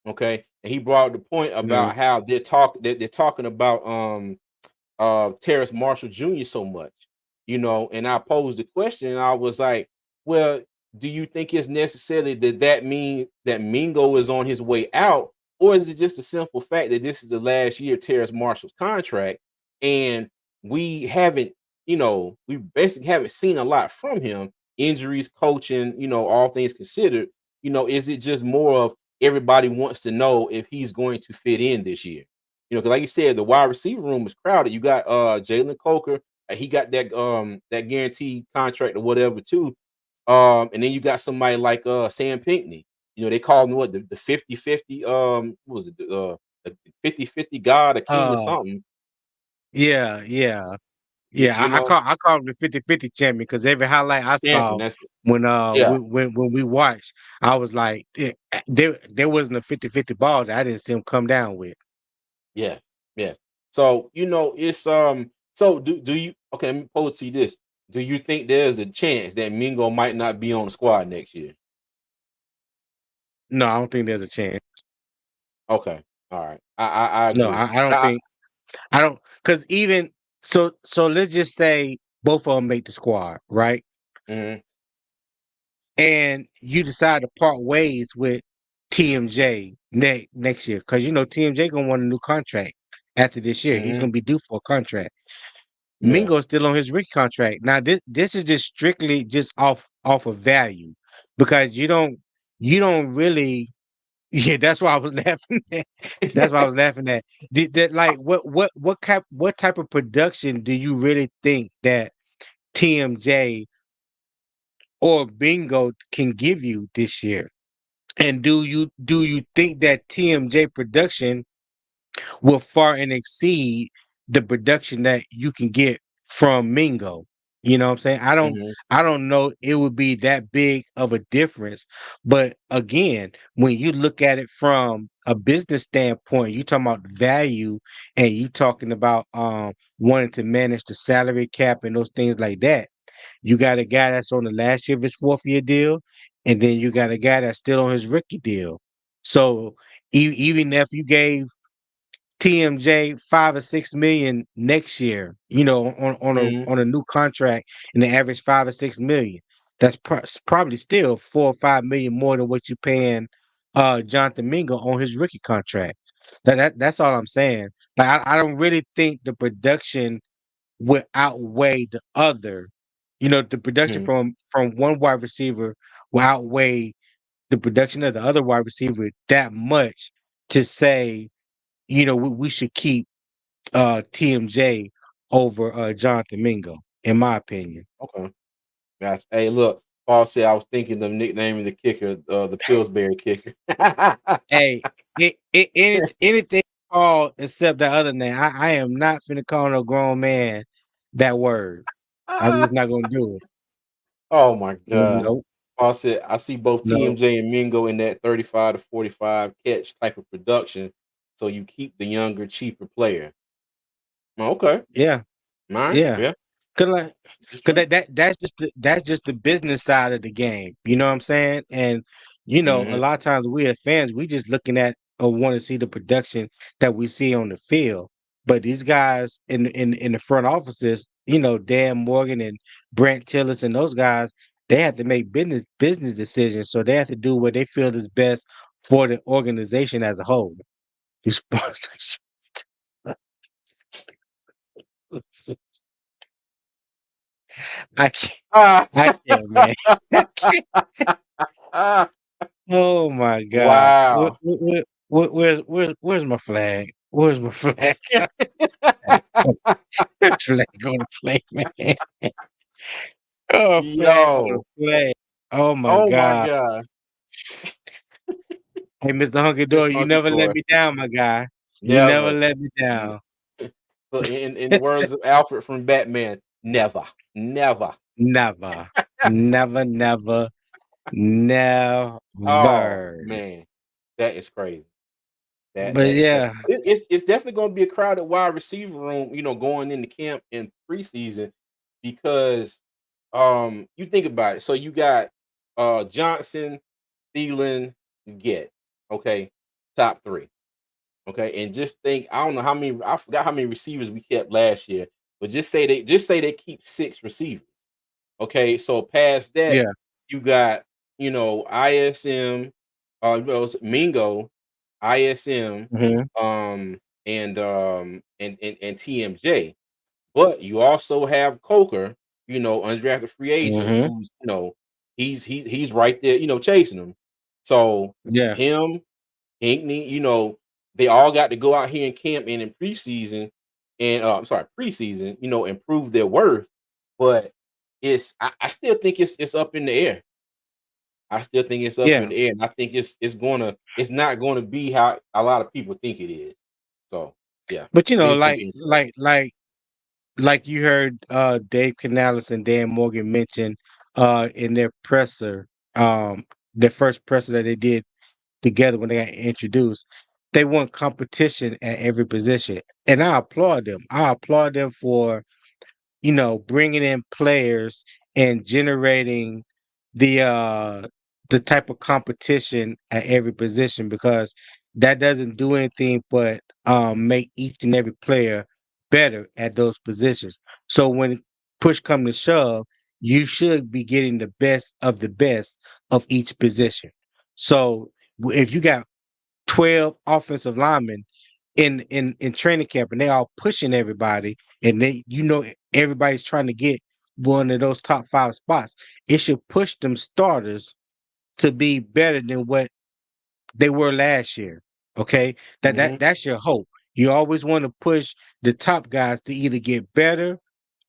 Speaker 1: Okay, and he brought the point
Speaker 2: Mhm.
Speaker 1: about how they're talking about Terrace Marshall Jr. so much, and I posed the question, and I was like, well, do you think it's necessarily that mean that Mingo is on his way out, or is it just a simple fact that this is the last year of Terrace Marshall's contract, and we haven't, we basically haven't seen a lot from him, injuries, coaching, all things considered, is it just more of everybody wants to know if he's going to fit in this year? Because like you said, the wide receiver room is crowded. You got Jalen Coker, he got that guaranteed contract or whatever too. And then you got somebody like Sam Pinkney. You know, they call him what the 50-50, what was it? The 50-50 God, a king or
Speaker 2: Uh,
Speaker 1: something.
Speaker 2: yeah, yeah.
Speaker 1: You,
Speaker 2: Yeah,
Speaker 1: you know,
Speaker 2: I call him the 50-50 champion because every highlight I
Speaker 1: champion,
Speaker 2: saw
Speaker 1: that's it.
Speaker 2: when
Speaker 1: Yeah,
Speaker 2: when we watched, I was like, there wasn't a 50-50 ball that I didn't see him come down with.
Speaker 1: yeah, yeah. So, you know, it's so do you okay, let me pose to you this. Do you think there's a chance that Mingo might not be on the squad next year?
Speaker 2: No, I don't think there's a chance.
Speaker 1: Okay. All right. I
Speaker 2: No,
Speaker 1: agree.
Speaker 2: I don't think I don't because even so let's just say both of them make the squad, right?
Speaker 1: Mhm,
Speaker 2: And you decide to part ways with TMJ next year because you know TMJ gonna want a new contract after this year. He's
Speaker 1: mhm,
Speaker 2: gonna be due for a contract.
Speaker 1: yeah.
Speaker 2: Mingo's still on his rookie contract. Now this is just strictly just off of value because you don't really yeah, that's why I was laughing at. That's why I was laughing at. Like what type of production do you really think that TMJ or Bingo can give you this year? And do you think that TMJ production will far and exceed the production that you can get from Mingo? You know what I'm saying?
Speaker 1: Mhm,
Speaker 2: I don't know it would be that big of a difference. But again, when you look at it from a business standpoint, you talking about value and you talking about wanting to manage the salary cap and those things like that. You got a guy that's on the last year of his 4th year deal, and then you got a guy that's still on his rookie deal. So even if you gave TMJ 5 or 6 million next year, you know,
Speaker 1: mhm,
Speaker 2: on a new contract, and the average 5 or 6 million, that's probably still 4 or 5 million more than what you paying Jonathan Mingo on his rookie contract. That's all I'm saying. Like I don't really think the production would outweigh the other. You know, the production
Speaker 1: mhm.
Speaker 2: from one wide receiver will outweigh the production of the other wide receiver that much to say, you know, we should keep TMJ over Jonathan Mingo, in my opinion.
Speaker 1: Okay. Gotcha. Hey, look, Paul said I was thinking of nicknaming the kicker, the Pillsbury kicker.
Speaker 2: Hey, anything called except that other name. I am not finna call no grown man that word. I'm just not gonna do it.
Speaker 1: Oh my god.
Speaker 2: Nope,
Speaker 1: Paul said I see both
Speaker 2: nope.
Speaker 1: TMJ and Mingo in that 35 to 45 catch type of production. So you keep the younger, cheaper player. Okay.
Speaker 2: Yeah,
Speaker 1: All right.
Speaker 2: yeah.
Speaker 1: Yeah.
Speaker 2: Cause like,
Speaker 1: This is
Speaker 2: cause
Speaker 1: true.
Speaker 2: that's just the business side of the game. You know what I'm saying? And you know, a
Speaker 1: Hmm.
Speaker 2: lot of times we as fans, we just looking at or want to see the production that we see on the field. But these guys in the front offices, you know, Dan Morgan and Brent Tillis and those guys, they have to make business decisions. So they have to do what they feel is best for the organization as a whole. These- I can't,
Speaker 1: Ah.
Speaker 2: I can't, man. I can't. Oh my God.
Speaker 1: Wow.
Speaker 2: Where's my flag? Where's my flag? Flag on the flag, man. Oh, flag on
Speaker 1: Yo.
Speaker 2: the flag. Oh my
Speaker 1: Oh my
Speaker 2: God.
Speaker 1: god.
Speaker 2: Hey, Mr. Hunky
Speaker 1: This
Speaker 2: Dory, you
Speaker 1: hunky
Speaker 2: never let
Speaker 1: dory.
Speaker 2: me down, my guy. You never
Speaker 1: Never.
Speaker 2: let me
Speaker 1: N-
Speaker 2: down.
Speaker 1: So in the words of Alfred from Batman, never. Never.
Speaker 2: Never. Never, never,
Speaker 1: Oh
Speaker 2: never.
Speaker 1: man. That is crazy.
Speaker 2: But
Speaker 1: That is crazy.
Speaker 2: yeah,
Speaker 1: It's definitely going to be a crowded wide receiver room, you know, going into camp in preseason because you think about it. So you got Johnson, Thielen, get okay, top three. Okay, and just think, I don't know how many, I forgot how many receivers we kept last year, but just say they keep six receivers. Okay, so past that,
Speaker 2: yeah.
Speaker 1: you got, you know, ISM, well, it's Mingo, ISM,
Speaker 2: Hmm.
Speaker 1: and TMJ. But you also have Coker, you know, undrafted free agent,
Speaker 2: Hmm.
Speaker 1: who's, you know, he's right there, you know, chasing them. So
Speaker 2: Yeah.
Speaker 1: him, Hinkney, you know, they all got to go out here in camp and in preseason, and I'm sorry, preseason, you know, improve their worth. But I still think it's up in the air. I still think it's up in
Speaker 2: Yeah.
Speaker 1: the air, and I think it's not gonna be how a lot of people think it is. So yeah,
Speaker 2: But
Speaker 1: I think it's gonna be interesting.
Speaker 2: like you heard Dave Canales and Dan Morgan mention in their presser, their first presser that they did together when they got introduced. They want competition at every position. And I applaud them. I applaud them for bringing in players and generating the uh the type of competition at every position, because that doesn't do anything but make each and every player better at those positions. So when push come to shove, you should be getting the best of each position. So if you got 12 offensive linemen in training camp and they all pushing everybody, and everybody's trying to get one of those top 5 spots, it should push them starters to be better than what they were last year. Okay,
Speaker 1: Mhm.
Speaker 2: that's your hope. You always want to push the top guys to either get better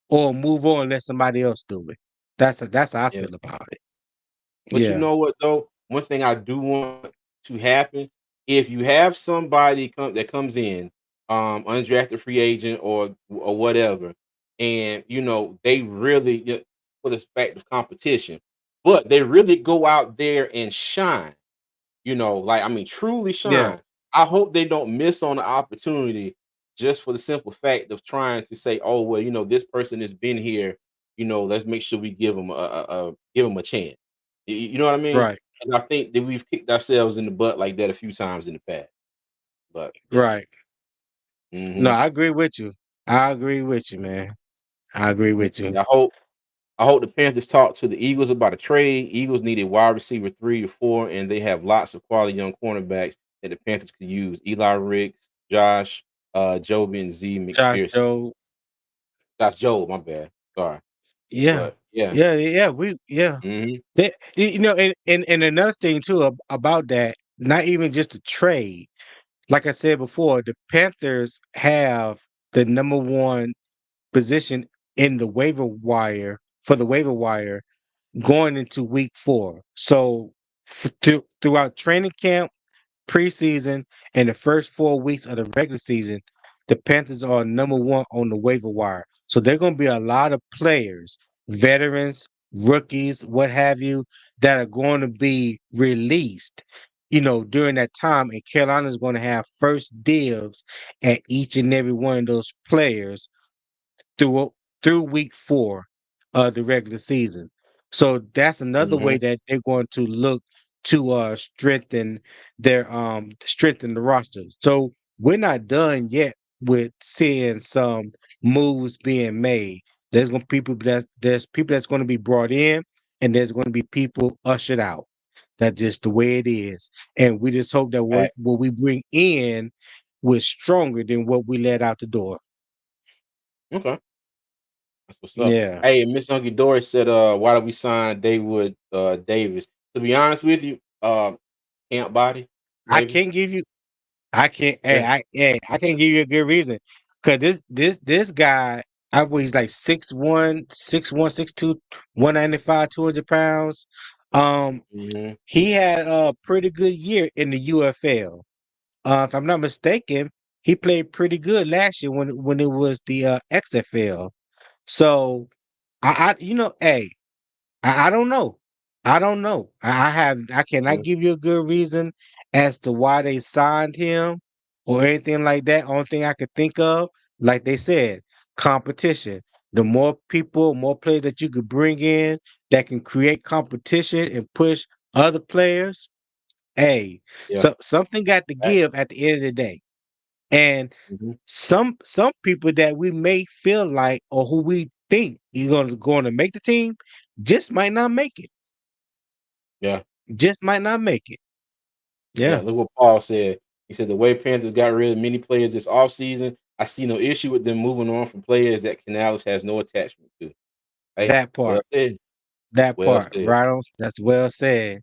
Speaker 2: or move on and let somebody else do it. That's how I
Speaker 1: Yeah.
Speaker 2: feel about it.
Speaker 1: But you
Speaker 2: Yeah.
Speaker 1: know what though? One thing I do want to happen, if you have somebody that comes in, undrafted free agent or whatever, and they really for the fact of competition, but they really go out there and shine. Like I mean, truly
Speaker 2: Yeah.
Speaker 1: shine. I hope they don't miss on the opportunity just for the simple fact of trying to say, "Oh well, this person has been here. Let's make sure we give them a chance." You know what I mean?
Speaker 2: Right.
Speaker 1: And I think that we've kicked ourselves in the butt like that a few times in the past. But yeah,
Speaker 2: Right. No,
Speaker 1: hmm
Speaker 2: I agree with you. I agree with you, man. I agree
Speaker 1: let's
Speaker 2: with
Speaker 1: see.
Speaker 2: you.
Speaker 1: I hope the Panthers talk to the Eagles about a trade. Eagles needed wide receiver 3 or 4, and they have lots of quality young cornerbacks that the Panthers could use. Eli Ricks, Josh, Joby, and Z
Speaker 2: Josh
Speaker 1: McPherson.
Speaker 2: Joe.
Speaker 1: That's Joe, my bad. Sorry.
Speaker 2: Yeah.
Speaker 1: But yeah.
Speaker 2: Yeah. Yeah.
Speaker 1: Hmm.
Speaker 2: And another thing too about that, not even just a trade. Like I said before, the Panthers have the number one position in the waiver wire for the waiver wire going into week 4. So throughout training camp, preseason, and the first 4 weeks of the regular season, the Panthers are number one on the waiver wire. So there are going to be a lot of players, veterans, rookies, what have you, that are going to be released, during that time. And Carolina is going to have first dibs at each and every one of those players through week 4 of the regular season. So that's another way
Speaker 1: Hmm.
Speaker 2: that they're going to look to strengthen the roster. So we're not done yet with seeing some moves being made. There's people that's going to be brought in, and there's going to be people ushered out. That's just the way it is. And we just hope that what we bring in was stronger than what we let out the door.
Speaker 1: Okay. That's what's up.
Speaker 2: Yeah.
Speaker 1: Hey, Miss Hunky Dory said, why did we sign David Davis? To be honest with you, camp body,
Speaker 2: I
Speaker 1: maybe.
Speaker 2: can't give you I can't
Speaker 1: Yeah.
Speaker 2: I can't give you a good reason. Cause this guy, I believe he's like 6'1", 6'1", 6'2", 195, 200 pounds.
Speaker 1: Hmm.
Speaker 2: He had a pretty good year in the UFL. If I'm not mistaken, he played pretty good last year when it was the XFL. So hey, I don't know. I don't know. I cannot
Speaker 1: Hmm.
Speaker 2: give you a good reason as to why they signed him or anything like that. Only thing I could think of, like they said, competition. The more people, more players that you could bring in that can create competition and push other players, hey,
Speaker 1: Yeah.
Speaker 2: so something got to
Speaker 1: Right.
Speaker 2: give at the end of the day. And
Speaker 1: Hmm.
Speaker 2: some people that we may feel like or who we think is going to make the team just might not make it.
Speaker 1: Yeah.
Speaker 2: Just might not make it.
Speaker 1: Yeah.
Speaker 2: Yeah,
Speaker 1: Look what Paul said. He said the way Panthers got rid of many players this offseason, I see no issue with them moving on from players that Canales has no attachment to. Hey,
Speaker 2: that
Speaker 1: well
Speaker 2: part.
Speaker 1: said.
Speaker 2: That
Speaker 1: Well
Speaker 2: part.
Speaker 1: said.
Speaker 2: Right on. That's well said.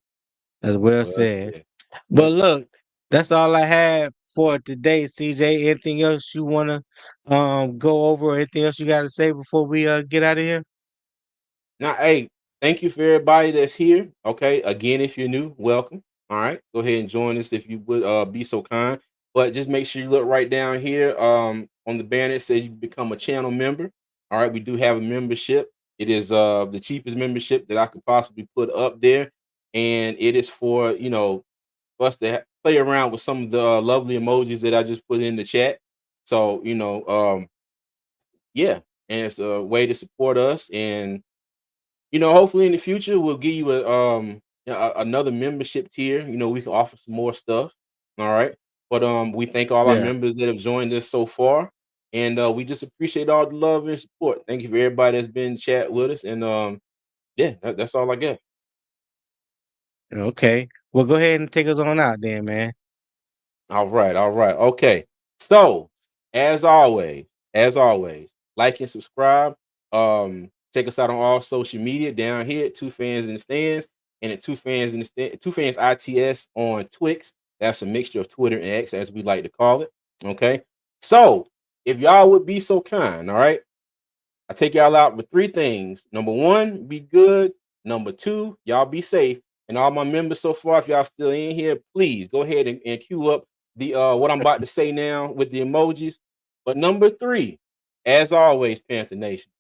Speaker 2: That's well
Speaker 1: Well
Speaker 2: said.
Speaker 1: said.
Speaker 2: But
Speaker 1: Yep.
Speaker 2: look, that's all I had for today, CJ. Anything else you wanna go over or anything else you gotta say before we get out of here?
Speaker 1: Now, hey, thank you for everybody that's here. Okay, again, if you're new, welcome. All right, go ahead and join us if you would be so kind. But just make sure you look right down here on the banner. It says you become a channel member. All right, we do have a membership. It is the cheapest membership that I could possibly put up there, and it is for for us to play around with some of the lovely emojis that I just put in the chat. So yeah, and it's a way to support us and hopefully in the future we'll give you another membership tier. We can offer some more stuff. All right. But we thank all our
Speaker 2: Yeah.
Speaker 1: members that have joined us so far. And we just appreciate all the love and support. Thank you for everybody that's been chat with us. And yeah, that's all I got.
Speaker 2: Okay. Well, go ahead and take us on out then, man.
Speaker 1: All right, all right. Okay. So, as always, like and subscribe. Check us out on all social media down here at Two Fans in the Stands and at Two Fans ITS on Twix. That's a mixture of Twitter and X, as we like to call it. Okay. So, if y'all would be so kind, all right. I take y'all out with three things. Number one, be good. Number two, y'all be safe. And all my members so far, if y'all still in here, please go ahead and cue up the what I'm about to say now with the emojis. But number three, as always, Panther Nation,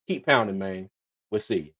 Speaker 1: keep pounding, man. We'll see you.